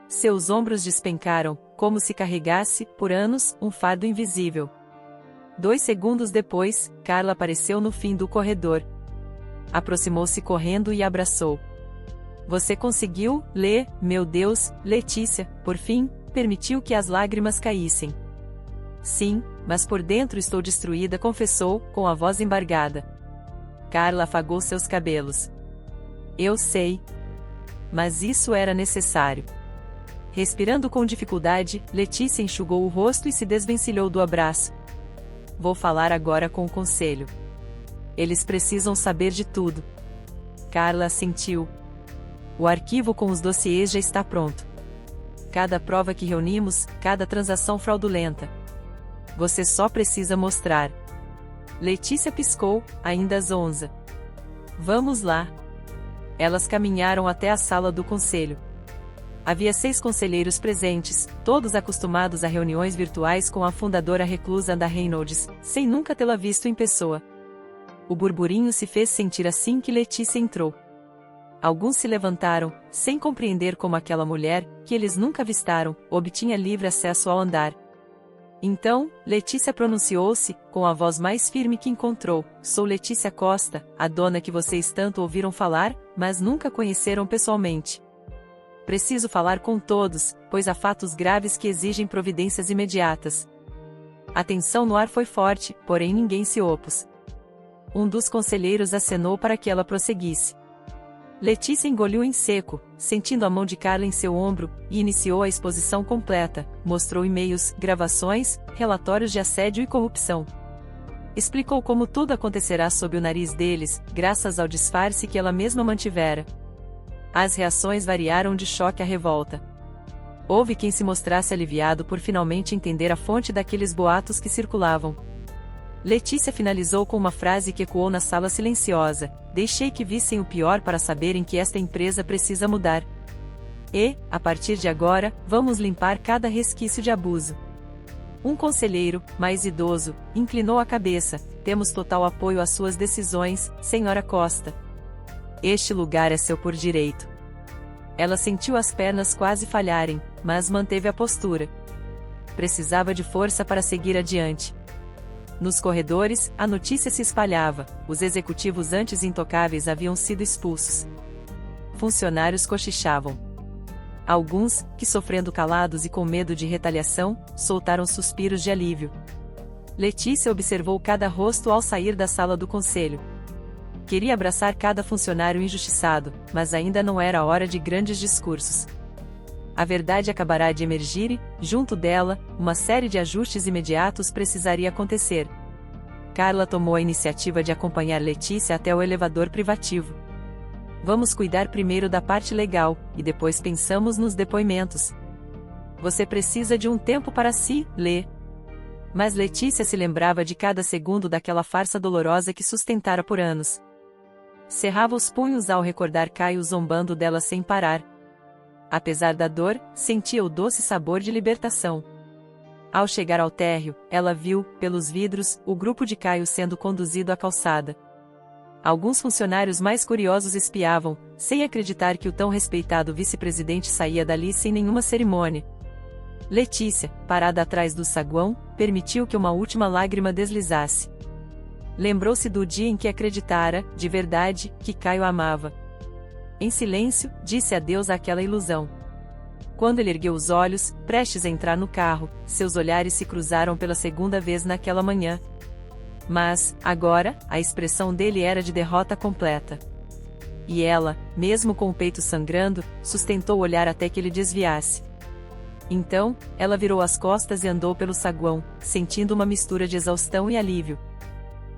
Seus ombros despencaram, como se carregasse, por anos, um fardo invisível. 2 segundos depois, Carla apareceu no fim do corredor. Aproximou-se correndo e abraçou. "Você conseguiu, meu Deus, Letícia", por fim, permitiu que as lágrimas caíssem. "Sim, mas por dentro estou destruída", confessou, com a voz embargada. Carla afagou seus cabelos. "Eu sei. Mas isso era necessário." Respirando com dificuldade, Letícia enxugou o rosto e se desvencilhou do abraço. "Vou falar agora com o conselho. Eles precisam saber de tudo." Carla assentiu. "O arquivo com os dossiês já está pronto. Cada prova que reunimos, cada transação fraudulenta. Você só precisa mostrar." Letícia piscou, ainda zonza. "Vamos lá." Elas caminharam até a sala do conselho. Havia 6 conselheiros presentes, todos acostumados a reuniões virtuais com a fundadora reclusa da Reynolds, sem nunca tê-la visto em pessoa. O burburinho se fez sentir assim que Letícia entrou. Alguns se levantaram, sem compreender como aquela mulher, que eles nunca avistaram, obtinha livre acesso ao andar. Então, Letícia pronunciou-se, com a voz mais firme que encontrou: "Sou Letícia Costa, a dona que vocês tanto ouviram falar, mas nunca conheceram pessoalmente. Preciso falar com todos, pois há fatos graves que exigem providências imediatas." A tensão no ar foi forte, porém ninguém se opôs. Um dos conselheiros acenou para que ela prosseguisse. Letícia engoliu em seco, sentindo a mão de Carla em seu ombro, e iniciou a exposição completa. Mostrou e-mails, gravações, relatórios de assédio e corrupção. Explicou como tudo acontecerá sob o nariz deles, graças ao disfarce que ela mesma mantivera. As reações variaram de choque à revolta. Houve quem se mostrasse aliviado por finalmente entender a fonte daqueles boatos que circulavam. Letícia finalizou com uma frase que ecoou na sala silenciosa: "Deixei que vissem o pior para saberem que esta empresa precisa mudar. E, a partir de agora, vamos limpar cada resquício de abuso." Um conselheiro, mais idoso, inclinou a cabeça. Temos total apoio às suas decisões, Senhora Costa. Este lugar é seu por direito. Ela sentiu as pernas quase falharem, mas manteve a postura. Precisava de força para seguir adiante. Nos corredores, a notícia se espalhava: os executivos antes intocáveis haviam sido expulsos. Funcionários cochichavam. Alguns, que sofrendo calados e com medo de retaliação, soltaram suspiros de alívio. Letícia observou cada rosto ao sair da sala do conselho. Queria abraçar cada funcionário injustiçado, mas ainda não era a hora de grandes discursos. A verdade acabará de emergir e, junto dela, uma série de ajustes imediatos precisaria acontecer. Carla tomou a iniciativa de acompanhar Letícia até o elevador privativo. Vamos cuidar primeiro da parte legal, e depois pensamos nos depoimentos. Você precisa de um tempo para si, Lê. Mas Letícia se lembrava de cada segundo daquela farsa dolorosa que sustentara por anos. Cerrava os punhos ao recordar Caio zombando dela sem parar. Apesar da dor, sentia o doce sabor de libertação. Ao chegar ao térreo, ela viu, pelos vidros, o grupo de Caio sendo conduzido à calçada. Alguns funcionários mais curiosos espiavam, sem acreditar que o tão respeitado vice-presidente saía dali sem nenhuma cerimônia. Letícia, parada atrás do saguão, permitiu que uma última lágrima deslizasse. Lembrou-se do dia em que acreditara, de verdade, que Caio a amava. Em silêncio, disse adeus àquela ilusão. Quando ele ergueu os olhos, prestes a entrar no carro, seus olhares se cruzaram pela segunda vez naquela manhã. Mas, agora, a expressão dele era de derrota completa. E ela, mesmo com o peito sangrando, sustentou o olhar até que ele desviasse. Então, ela virou as costas e andou pelo saguão, sentindo uma mistura de exaustão e alívio.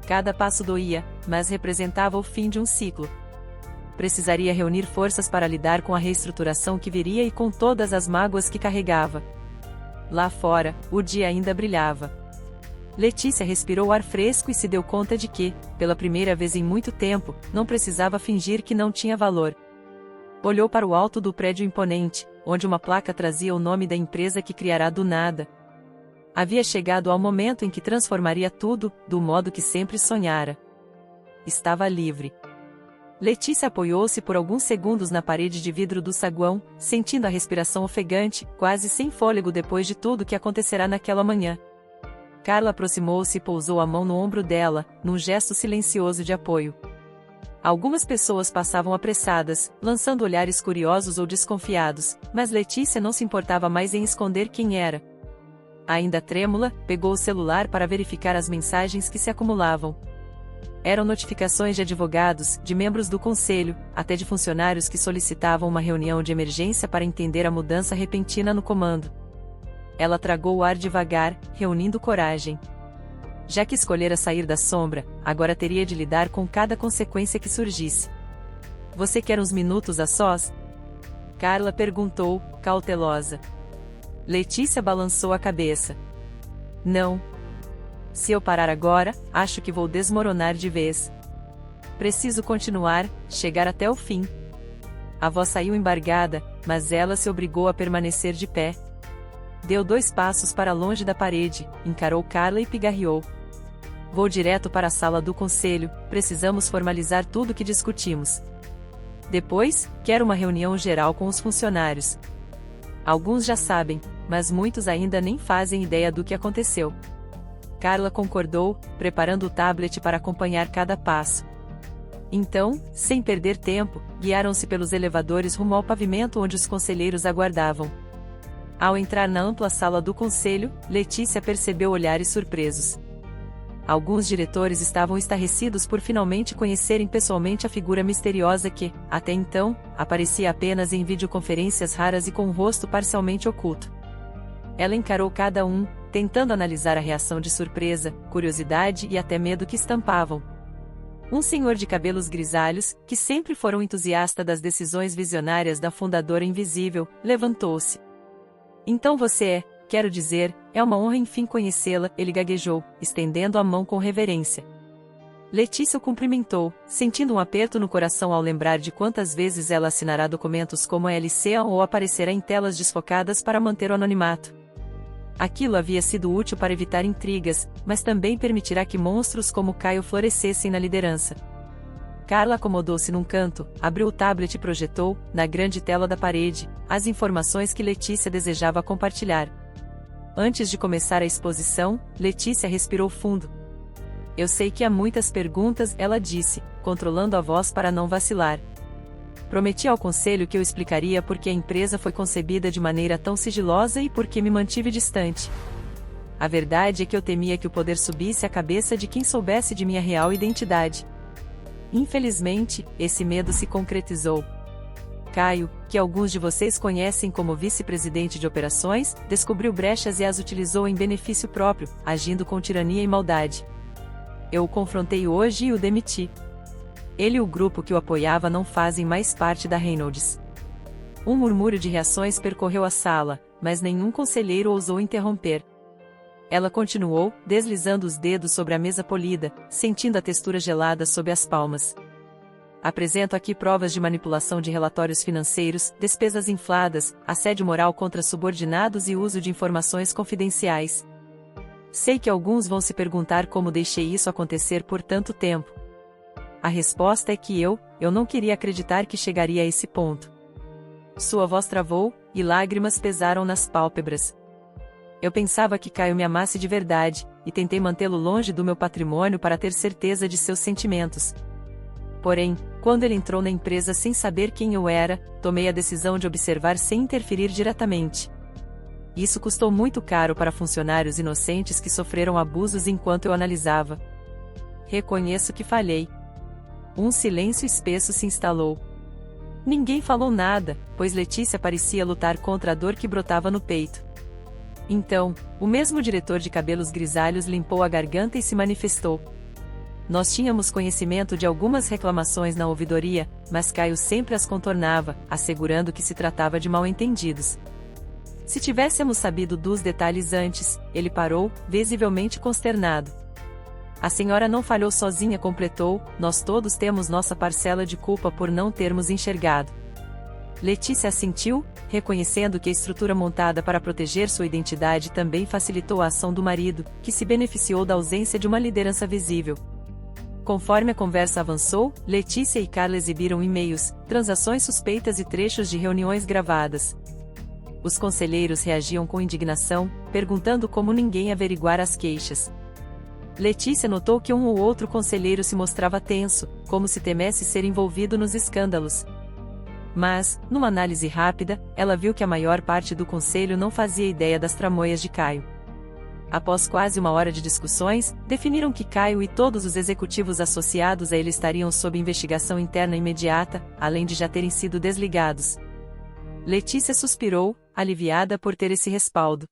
Cada passo doía, mas representava o fim de um ciclo. Precisaria reunir forças para lidar com a reestruturação que viria e com todas as mágoas que carregava. Lá fora, o dia ainda brilhava. Letícia respirou ar fresco e se deu conta de que, pela primeira vez em muito tempo, não precisava fingir que não tinha valor. Olhou para o alto do prédio imponente, onde uma placa trazia o nome da empresa que criará do nada. Havia chegado ao momento em que transformaria tudo, do modo que sempre sonhara. Estava livre. Letícia apoiou-se por alguns segundos na parede de vidro do saguão, sentindo a respiração ofegante, quase sem fôlego depois de tudo que acontecerá naquela manhã. Carla aproximou-se e pousou a mão no ombro dela, num gesto silencioso de apoio. Algumas pessoas passavam apressadas, lançando olhares curiosos ou desconfiados, mas Letícia não se importava mais em esconder quem era. Ainda trêmula, pegou o celular para verificar as mensagens que se acumulavam. Eram notificações de advogados, de membros do conselho, até de funcionários que solicitavam uma reunião de emergência para entender a mudança repentina no comando. Ela tragou o ar devagar, reunindo coragem. Já que escolhera sair da sombra, agora teria de lidar com cada consequência que surgisse. Você quer uns minutos a sós? Carla perguntou, cautelosa. Letícia balançou a cabeça. Não. Se eu parar agora, acho que vou desmoronar de vez. Preciso continuar, chegar até o fim. A voz saiu embargada, mas ela se obrigou a permanecer de pé. Deu 2 passos para longe da parede, encarou Carla e pigarreou. Vou direto para a sala do conselho, precisamos formalizar tudo que discutimos. Depois, quero uma reunião geral com os funcionários. Alguns já sabem, mas muitos ainda nem fazem ideia do que aconteceu. Carla concordou, preparando o tablet para acompanhar cada passo. Então, sem perder tempo, guiaram-se pelos elevadores rumo ao pavimento onde os conselheiros aguardavam. Ao entrar na ampla sala do conselho, Letícia percebeu olhares surpresos. Alguns diretores estavam estarrecidos por finalmente conhecerem pessoalmente a figura misteriosa que, até então, aparecia apenas em videoconferências raras e com o rosto parcialmente oculto. Ela encarou cada um, tentando analisar a reação de surpresa, curiosidade e até medo que estampavam. Um senhor de cabelos grisalhos, que sempre fora um entusiasta das decisões visionárias da fundadora invisível, levantou-se. Então você é, quero dizer, é uma honra enfim conhecê-la, ele gaguejou, estendendo a mão com reverência. Letícia o cumprimentou, sentindo um aperto no coração ao lembrar de quantas vezes ela assinará documentos como a LCA ou aparecerá em telas desfocadas para manter o anonimato. Aquilo havia sido útil para evitar intrigas, mas também permitirá que monstros como Caio florescessem na liderança. Carla acomodou-se num canto, abriu o tablet e projetou, na grande tela da parede, as informações que Letícia desejava compartilhar. Antes de começar a exposição, Letícia respirou fundo. Eu sei que há muitas perguntas, ela disse, controlando a voz para não vacilar. Prometi ao conselho que eu explicaria por que a empresa foi concebida de maneira tão sigilosa e por que me mantive distante. A verdade é que eu temia que o poder subisse à cabeça de quem soubesse de minha real identidade. Infelizmente, esse medo se concretizou. Caio, que alguns de vocês conhecem como vice-presidente de operações, descobriu brechas e as utilizou em benefício próprio, agindo com tirania e maldade. Eu o confrontei hoje e o demiti. Ele e o grupo que o apoiava não fazem mais parte da Reynolds. Um murmúrio de reações percorreu a sala, mas nenhum conselheiro ousou interromper. Ela continuou, deslizando os dedos sobre a mesa polida, sentindo a textura gelada sob as palmas. Apresento aqui provas de manipulação de relatórios financeiros, despesas infladas, assédio moral contra subordinados e uso de informações confidenciais. Sei que alguns vão se perguntar como deixei isso acontecer por tanto tempo. A resposta é que eu não queria acreditar que chegaria a esse ponto. Sua voz travou, e lágrimas pesaram nas pálpebras. Eu pensava que Caio me amasse de verdade, e tentei mantê-lo longe do meu patrimônio para ter certeza de seus sentimentos. Porém, quando ele entrou na empresa sem saber quem eu era, tomei a decisão de observar sem interferir diretamente. Isso custou muito caro para funcionários inocentes que sofreram abusos enquanto eu analisava. Reconheço que falhei. Um silêncio espesso se instalou. Ninguém falou nada, pois Letícia parecia lutar contra a dor que brotava no peito. Então, o mesmo diretor de cabelos grisalhos limpou a garganta e se manifestou. Nós tínhamos conhecimento de algumas reclamações na ouvidoria, mas Caio sempre as contornava, assegurando que se tratava de mal-entendidos. Se tivéssemos sabido dos detalhes antes, ele parou, visivelmente consternado. A senhora não falhou sozinha, completou, nós todos temos nossa parcela de culpa por não termos enxergado. Letícia assentiu, reconhecendo que a estrutura montada para proteger sua identidade também facilitou a ação do marido, que se beneficiou da ausência de uma liderança visível. Conforme a conversa avançou, Letícia e Carla exibiram e-mails, transações suspeitas e trechos de reuniões gravadas. Os conselheiros reagiam com indignação, perguntando como ninguém averiguara as queixas. Letícia notou que um ou outro conselheiro se mostrava tenso, como se temesse ser envolvido nos escândalos. Mas, numa análise rápida, ela viu que a maior parte do conselho não fazia ideia das tramóias de Caio. Após quase uma hora de discussões, definiram que Caio e todos os executivos associados a ele estariam sob investigação interna imediata, além de já terem sido desligados. Letícia suspirou, aliviada por ter esse respaldo.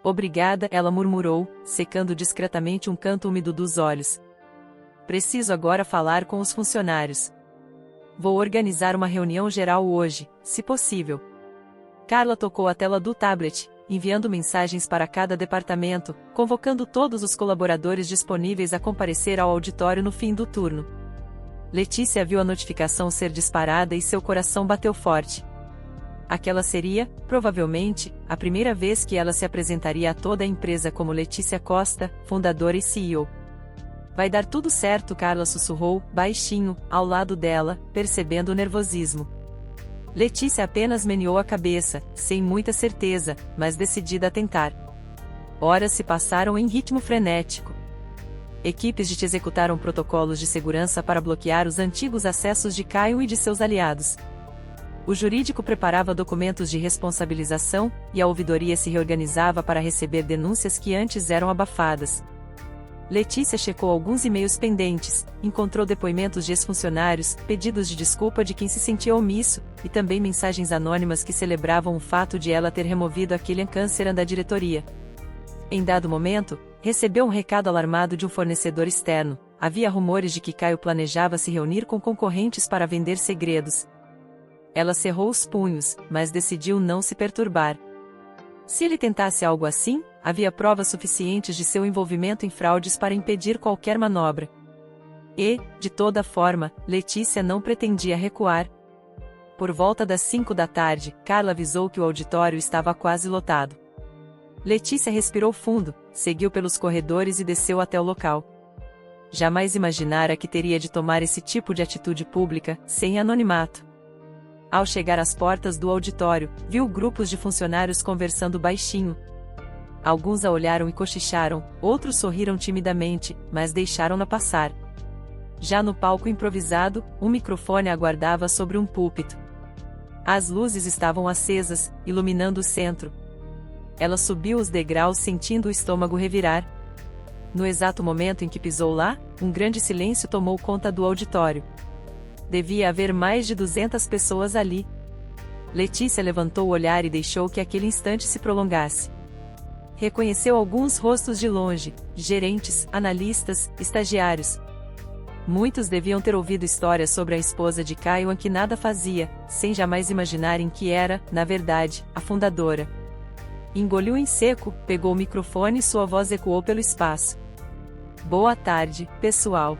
Obrigada, ela murmurou, secando discretamente um canto úmido dos olhos. Preciso agora falar com os funcionários. Vou organizar uma reunião geral hoje, se possível. Carla tocou a tela do tablet, enviando mensagens para cada departamento, convocando todos os colaboradores disponíveis a comparecer ao auditório no fim do turno. Letícia viu a notificação ser disparada e seu coração bateu forte. Aquela seria, provavelmente, a primeira vez que ela se apresentaria a toda a empresa como Letícia Costa, fundadora e CEO. Vai dar tudo certo, Carla sussurrou, baixinho, ao lado dela, percebendo o nervosismo. Letícia apenas meneou a cabeça, sem muita certeza, mas decidida a tentar. Horas se passaram em ritmo frenético. Equipes de TI executaram protocolos de segurança para bloquear os antigos acessos de Caio e de seus aliados. O jurídico preparava documentos de responsabilização, e a ouvidoria se reorganizava para receber denúncias que antes eram abafadas. Letícia checou alguns e-mails pendentes, encontrou depoimentos de ex-funcionários, pedidos de desculpa de quem se sentia omisso, e também mensagens anônimas que celebravam o fato de ela ter removido a Killian Canceran da diretoria. Em dado momento, recebeu um recado alarmado de um fornecedor externo. Havia rumores de que Caio planejava se reunir com concorrentes para vender segredos. Ela cerrou os punhos, mas decidiu não se perturbar. Se ele tentasse algo assim, havia provas suficientes de seu envolvimento em fraudes para impedir qualquer manobra. E, de toda forma, Letícia não pretendia recuar. Por volta das 5 da tarde, Carla avisou que o auditório estava quase lotado. Letícia respirou fundo, seguiu pelos corredores e desceu até o local. Jamais imaginara que teria de tomar esse tipo de atitude pública, sem anonimato. Ao chegar às portas do auditório, viu grupos de funcionários conversando baixinho. Alguns a olharam e cochicharam, outros sorriram timidamente, mas deixaram-na passar. Já no palco improvisado, um microfone aguardava sobre um púlpito. As luzes estavam acesas, iluminando o centro. Ela subiu os degraus sentindo o estômago revirar. No exato momento em que pisou lá, um grande silêncio tomou conta do auditório. Devia haver mais de 200 pessoas ali. Letícia levantou o olhar e deixou que aquele instante se prolongasse. Reconheceu alguns rostos de longe, gerentes, analistas, estagiários. Muitos deviam ter ouvido histórias sobre a esposa de Caio que nada fazia, sem jamais imaginarem que era, na verdade, a fundadora. Engoliu em seco, pegou o microfone e sua voz ecoou pelo espaço. Boa tarde, pessoal.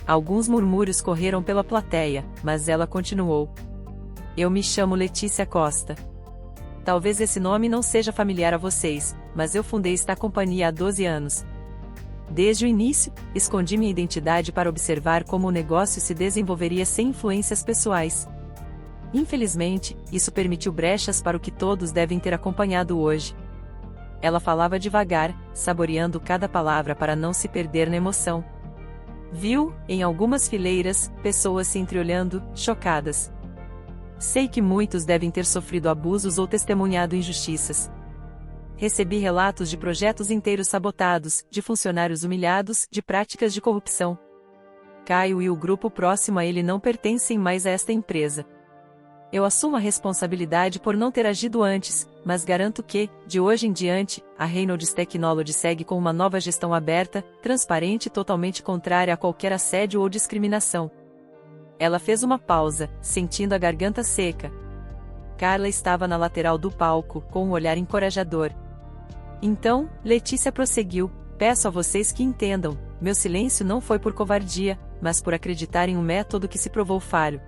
Alguns murmúrios correram pela plateia, mas ela continuou. Eu me chamo Letícia Costa. Talvez esse nome não seja familiar a vocês, mas eu fundei esta companhia há 12 anos. Desde o início, escondi minha identidade para observar como o negócio se desenvolveria sem influências pessoais. Infelizmente, isso permitiu brechas para o que todos devem ter acompanhado hoje. Ela falava devagar, saboreando cada palavra para não se perder na emoção. Viu, em algumas fileiras, pessoas se entreolhando, chocadas. Sei que muitos devem ter sofrido abusos ou testemunhado injustiças. Recebi relatos de projetos inteiros sabotados, de funcionários humilhados, de práticas de corrupção. Caio e o grupo próximo a ele não pertencem mais a esta empresa. Eu assumo a responsabilidade por não ter agido antes, mas garanto que, de hoje em diante, a Reynolds Technology segue com uma nova gestão aberta, transparente e totalmente contrária a qualquer assédio ou discriminação. Ela fez uma pausa, sentindo a garganta seca. Carla estava na lateral do palco, com um olhar encorajador. Então, Letícia prosseguiu, peço a vocês que entendam, meu silêncio não foi por covardia, mas por acreditar em um método que se provou falho.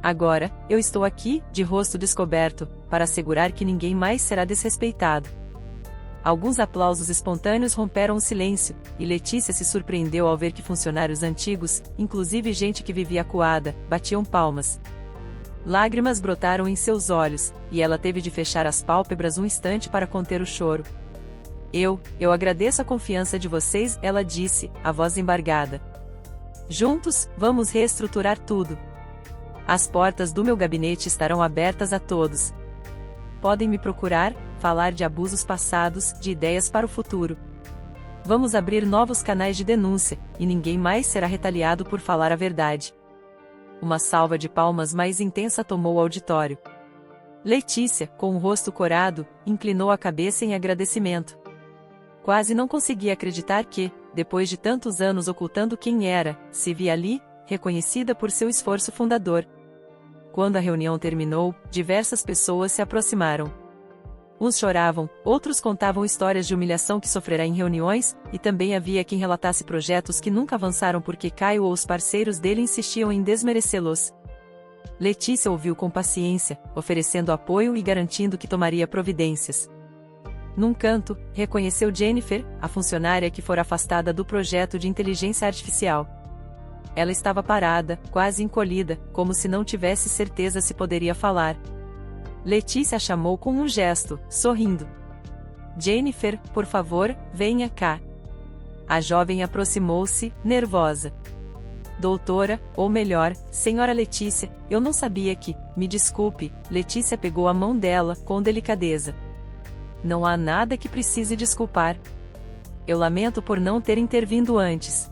Agora, eu estou aqui, de rosto descoberto, para assegurar que ninguém mais será desrespeitado. Alguns aplausos espontâneos romperam o silêncio, e Letícia se surpreendeu ao ver que funcionários antigos, inclusive gente que vivia acuada, batiam palmas. Lágrimas brotaram em seus olhos, e ela teve de fechar as pálpebras um instante para conter o choro. Eu agradeço a confiança de vocês, ela disse, a voz embargada. Juntos, vamos reestruturar tudo. As portas do meu gabinete estarão abertas a todos. Podem me procurar, falar de abusos passados, de ideias para o futuro. Vamos abrir novos canais de denúncia, e ninguém mais será retaliado por falar a verdade. Uma salva de palmas mais intensa tomou o auditório. Letícia, com o rosto corado, inclinou a cabeça em agradecimento. Quase não conseguia acreditar que, depois de tantos anos ocultando quem era, se via ali, reconhecida por seu esforço fundador. Quando a reunião terminou, diversas pessoas se aproximaram. Uns choravam, outros contavam histórias de humilhação que sofrerá em reuniões, e também havia quem relatasse projetos que nunca avançaram porque Caio ou os parceiros dele insistiam em desmerecê-los. Letícia ouviu com paciência, oferecendo apoio e garantindo que tomaria providências. Num canto, reconheceu Jennifer, a funcionária que fora afastada do projeto de inteligência artificial. Ela estava parada, quase encolhida, como se não tivesse certeza se poderia falar. Letícia a chamou com um gesto, sorrindo. Jennifer, por favor, venha cá. A jovem aproximou-se, nervosa. Doutora, ou melhor, senhora Letícia, eu não sabia que, me desculpe, Letícia pegou a mão dela, com delicadeza. Não há nada que precise desculpar. Eu lamento por não ter intervindo antes.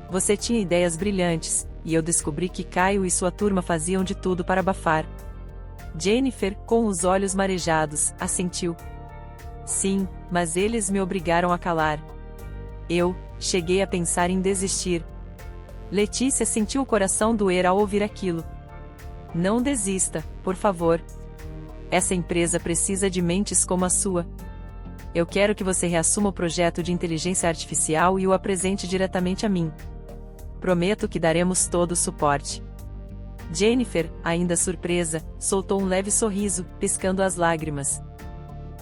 Você tinha ideias brilhantes, e eu descobri que Caio e sua turma faziam de tudo para abafar. Jennifer, com os olhos marejados, assentiu. Sim, mas eles me obrigaram a calar. Eu cheguei a pensar em desistir. Letícia sentiu o coração doer ao ouvir aquilo. Não desista, por favor. Essa empresa precisa de mentes como a sua. Eu quero que você reassuma o projeto de inteligência artificial e o apresente diretamente a mim. Prometo que daremos todo o suporte. Jennifer, ainda surpresa, soltou um leve sorriso, piscando as lágrimas.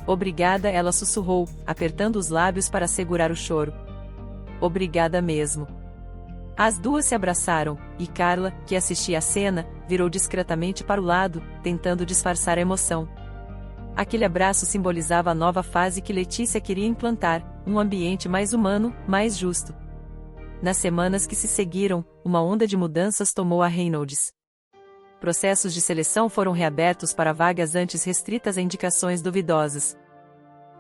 Obrigada, ela sussurrou, apertando os lábios para segurar o choro. Obrigada mesmo. As duas se abraçaram, e Carla, que assistia à cena, virou discretamente para o lado, tentando disfarçar a emoção. Aquele abraço simbolizava a nova fase que Letícia queria implantar, um ambiente mais humano, mais justo. Nas semanas que se seguiram, uma onda de mudanças tomou a Reynolds. Processos de seleção foram reabertos para vagas antes restritas a indicações duvidosas.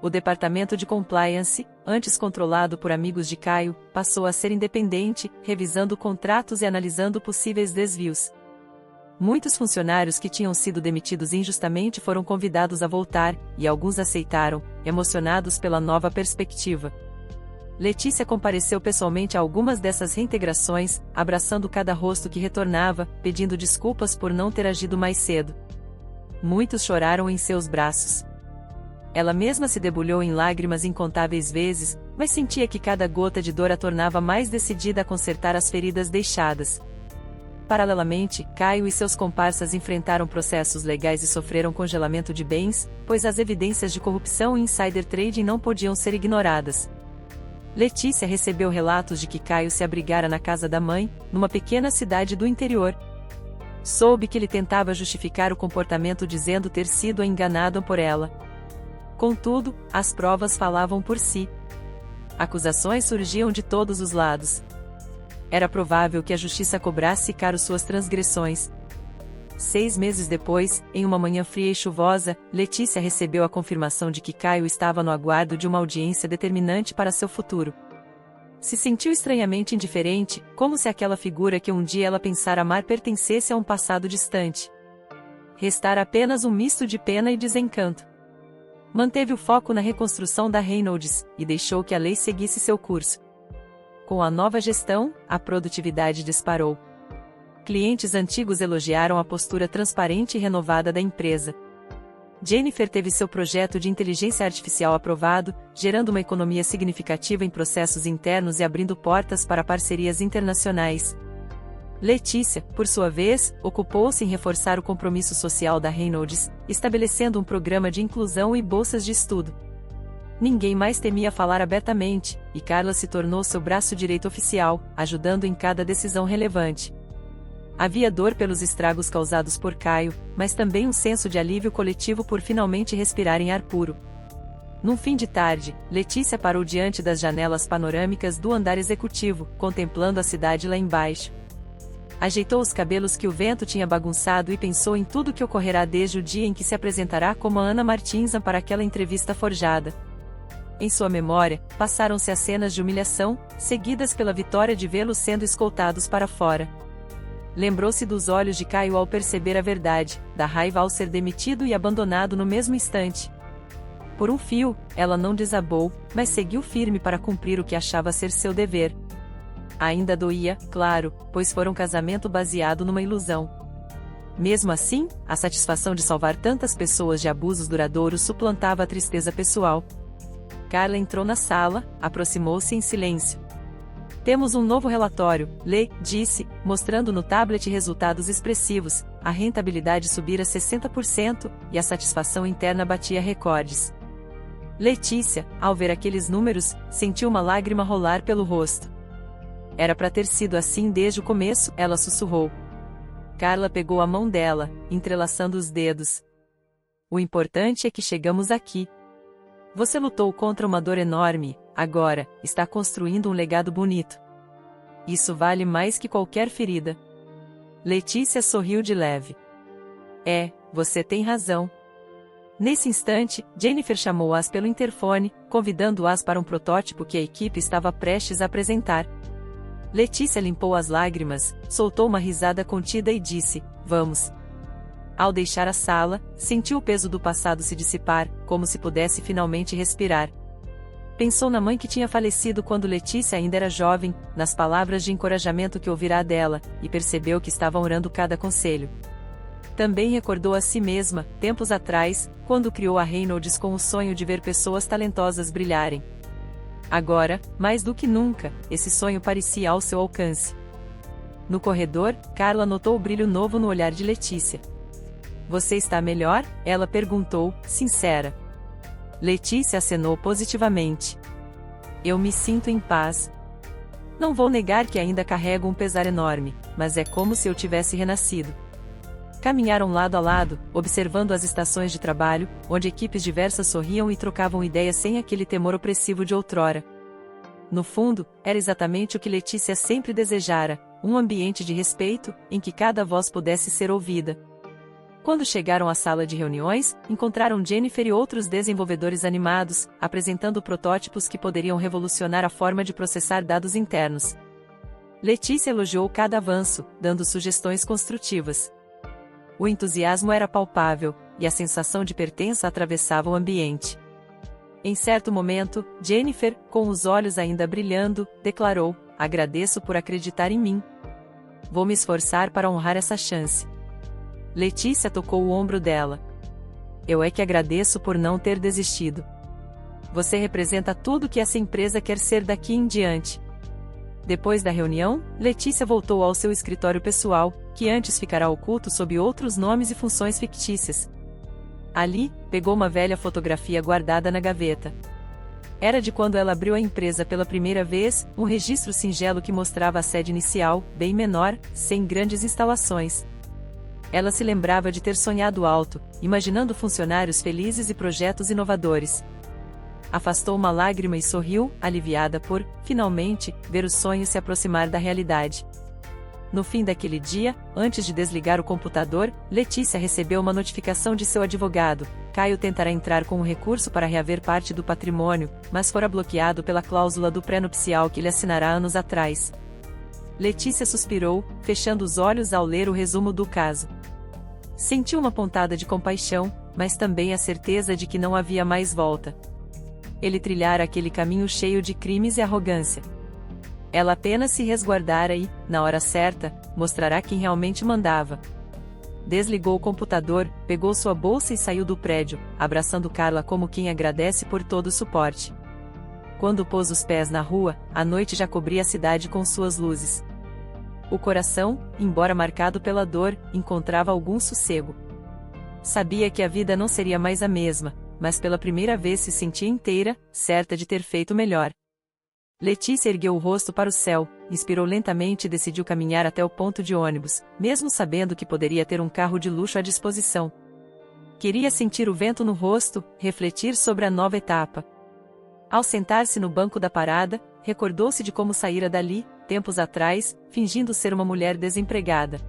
O departamento de compliance, antes controlado por amigos de Caio, passou a ser independente, revisando contratos e analisando possíveis desvios. Muitos funcionários que tinham sido demitidos injustamente foram convidados a voltar, e alguns aceitaram, emocionados pela nova perspectiva. Letícia compareceu pessoalmente a algumas dessas reintegrações, abraçando cada rosto que retornava, pedindo desculpas por não ter agido mais cedo. Muitos choraram em seus braços. Ela mesma se debulhou em lágrimas incontáveis vezes, mas sentia que cada gota de dor a tornava mais decidida a consertar as feridas deixadas. Paralelamente, Caio e seus comparsas enfrentaram processos legais e sofreram congelamento de bens, pois as evidências de corrupção e insider trading não podiam ser ignoradas. Letícia recebeu relatos de que Caio se abrigara na casa da mãe, numa pequena cidade do interior. Soube que ele tentava justificar o comportamento dizendo ter sido enganado por ela. Contudo, as provas falavam por si. Acusações surgiam de todos os lados. Era provável que a justiça cobrasse caro suas transgressões. 6 meses depois, em uma manhã fria e chuvosa, Letícia recebeu a confirmação de que Caio estava no aguardo de uma audiência determinante para seu futuro. Se sentiu estranhamente indiferente, como se aquela figura que um dia ela pensara amar pertencesse a um passado distante. Restara apenas um misto de pena e desencanto. Manteve o foco na reconstrução da Reynolds, e deixou que a lei seguisse seu curso. Com a nova gestão, a produtividade disparou. Clientes antigos elogiaram a postura transparente e renovada da empresa. Jennifer teve seu projeto de inteligência artificial aprovado, gerando uma economia significativa em processos internos e abrindo portas para parcerias internacionais. Letícia, por sua vez, ocupou-se em reforçar o compromisso social da Reynolds, estabelecendo um programa de inclusão e bolsas de estudo. Ninguém mais temia falar abertamente, e Carla se tornou seu braço direito oficial, ajudando em cada decisão relevante. Havia dor pelos estragos causados por Caio, mas também um senso de alívio coletivo por finalmente respirar em ar puro. Num fim de tarde, Letícia parou diante das janelas panorâmicas do andar executivo, contemplando a cidade lá embaixo. Ajeitou os cabelos que o vento tinha bagunçado e pensou em tudo que ocorrerá desde o dia em que se apresentará como a Ana Martinsa para aquela entrevista forjada. Em sua memória, passaram-se as cenas de humilhação, seguidas pela vitória de vê-los sendo escoltados para fora. Lembrou-se dos olhos de Caio ao perceber a verdade, da raiva ao ser demitido e abandonado no mesmo instante. Por um fio, ela não desabou, mas seguiu firme para cumprir o que achava ser seu dever. Ainda doía, claro, pois fora um casamento baseado numa ilusão. Mesmo assim, a satisfação de salvar tantas pessoas de abusos duradouros suplantava a tristeza pessoal. Carla entrou na sala, aproximou-se em silêncio. Temos um novo relatório, Lê, disse, mostrando no tablet resultados expressivos. A rentabilidade subira 60%, e a satisfação interna batia recordes. Letícia, ao ver aqueles números, sentiu uma lágrima rolar pelo rosto. Era para ter sido assim desde o começo, ela sussurrou. Carla pegou a mão dela, entrelaçando os dedos. O importante é que chegamos aqui. Você lutou contra uma dor enorme, agora, está construindo um legado bonito. Isso vale mais que qualquer ferida. Letícia sorriu de leve. Você tem razão. Nesse instante, Jennifer chamou-as pelo interfone, convidando-as para um protótipo que a equipe estava prestes a apresentar. Letícia limpou as lágrimas, soltou uma risada contida e disse, vamos. Ao deixar a sala, sentiu o peso do passado se dissipar, como se pudesse finalmente respirar. Pensou na mãe que tinha falecido quando Letícia ainda era jovem, nas palavras de encorajamento que ouvirá dela, e percebeu que estava orando cada conselho. Também recordou a si mesma, tempos atrás, quando criou a Reynolds com o sonho de ver pessoas talentosas brilharem. Agora, mais do que nunca, esse sonho parecia ao seu alcance. No corredor, Carla notou o brilho novo no olhar de Letícia. Você está melhor? Ela perguntou, sincera. Letícia acenou positivamente. Eu me sinto em paz. Não vou negar que ainda carrego um pesar enorme, mas é como se eu tivesse renascido. Caminharam lado a lado, observando as estações de trabalho, onde equipes diversas sorriam e trocavam ideias sem aquele temor opressivo de outrora. No fundo, era exatamente o que Letícia sempre desejara, um ambiente de respeito, em que cada voz pudesse ser ouvida. Quando chegaram à sala de reuniões, encontraram Jennifer e outros desenvolvedores animados, apresentando protótipos que poderiam revolucionar a forma de processar dados internos. Letícia elogiou cada avanço, dando sugestões construtivas. O entusiasmo era palpável, e a sensação de pertença atravessava o ambiente. Em certo momento, Jennifer, com os olhos ainda brilhando, declarou: "Agradeço por acreditar em mim. Vou me esforçar para honrar essa chance." Letícia tocou o ombro dela. "Eu é que agradeço por não ter desistido. Você representa tudo que essa empresa quer ser daqui em diante." Depois da reunião, Letícia voltou ao seu escritório pessoal, que antes ficará oculto sob outros nomes e funções fictícias. Ali, pegou uma velha fotografia guardada na gaveta. Era de quando ela abriu a empresa pela primeira vez, um registro singelo que mostrava a sede inicial, bem menor, sem grandes instalações. Ela se lembrava de ter sonhado alto, imaginando funcionários felizes e projetos inovadores. Afastou uma lágrima e sorriu, aliviada por, finalmente, ver o sonho se aproximar da realidade. No fim daquele dia, antes de desligar o computador, Letícia recebeu uma notificação de seu advogado. Caio tentará entrar com um recurso para reaver parte do patrimônio, mas fora bloqueado pela cláusula do pré-nupcial que ele assinará anos atrás. Letícia suspirou, fechando os olhos ao ler o resumo do caso. Sentiu uma pontada de compaixão, mas também a certeza de que não havia mais volta. Ele trilhara aquele caminho cheio de crimes e arrogância. Ela apenas se resguardara e, na hora certa, mostrará quem realmente mandava. Desligou o computador, pegou sua bolsa e saiu do prédio, abraçando Carla como quem agradece por todo o suporte. Quando pôs os pés na rua, a noite já cobria a cidade com suas luzes. O coração, embora marcado pela dor, encontrava algum sossego. Sabia que a vida não seria mais a mesma, mas pela primeira vez se sentia inteira, certa de ter feito melhor. Letícia ergueu o rosto para o céu, inspirou lentamente e decidiu caminhar até o ponto de ônibus, mesmo sabendo que poderia ter um carro de luxo à disposição. Queria sentir o vento no rosto, refletir sobre a nova etapa. Ao sentar-se no banco da parada, recordou-se de como saíra dali, tempos atrás, fingindo ser uma mulher desempregada.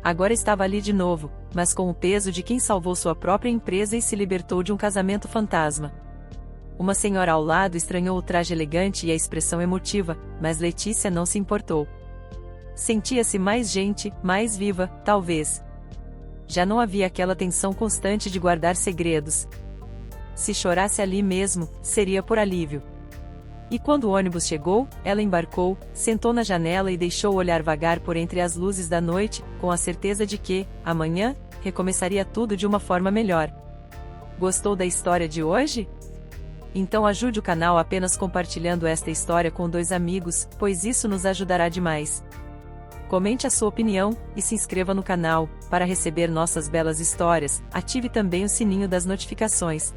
Agora estava ali de novo, mas com o peso de quem salvou sua própria empresa e se libertou de um casamento fantasma. Uma senhora ao lado estranhou o traje elegante e a expressão emotiva, mas Letícia não se importou. Sentia-se mais gente, mais viva, talvez. Já não havia aquela tensão constante de guardar segredos. Se chorasse ali mesmo, seria por alívio. E quando o ônibus chegou, ela embarcou, sentou na janela e deixou o olhar vagar por entre as luzes da noite, com a certeza de que, amanhã, recomeçaria tudo de uma forma melhor. Gostou da história de hoje? Então ajude o canal apenas compartilhando esta história com 2 amigos, pois isso nos ajudará demais. Comente a sua opinião, e se inscreva no canal, para receber nossas belas histórias. Ative também o sininho das notificações.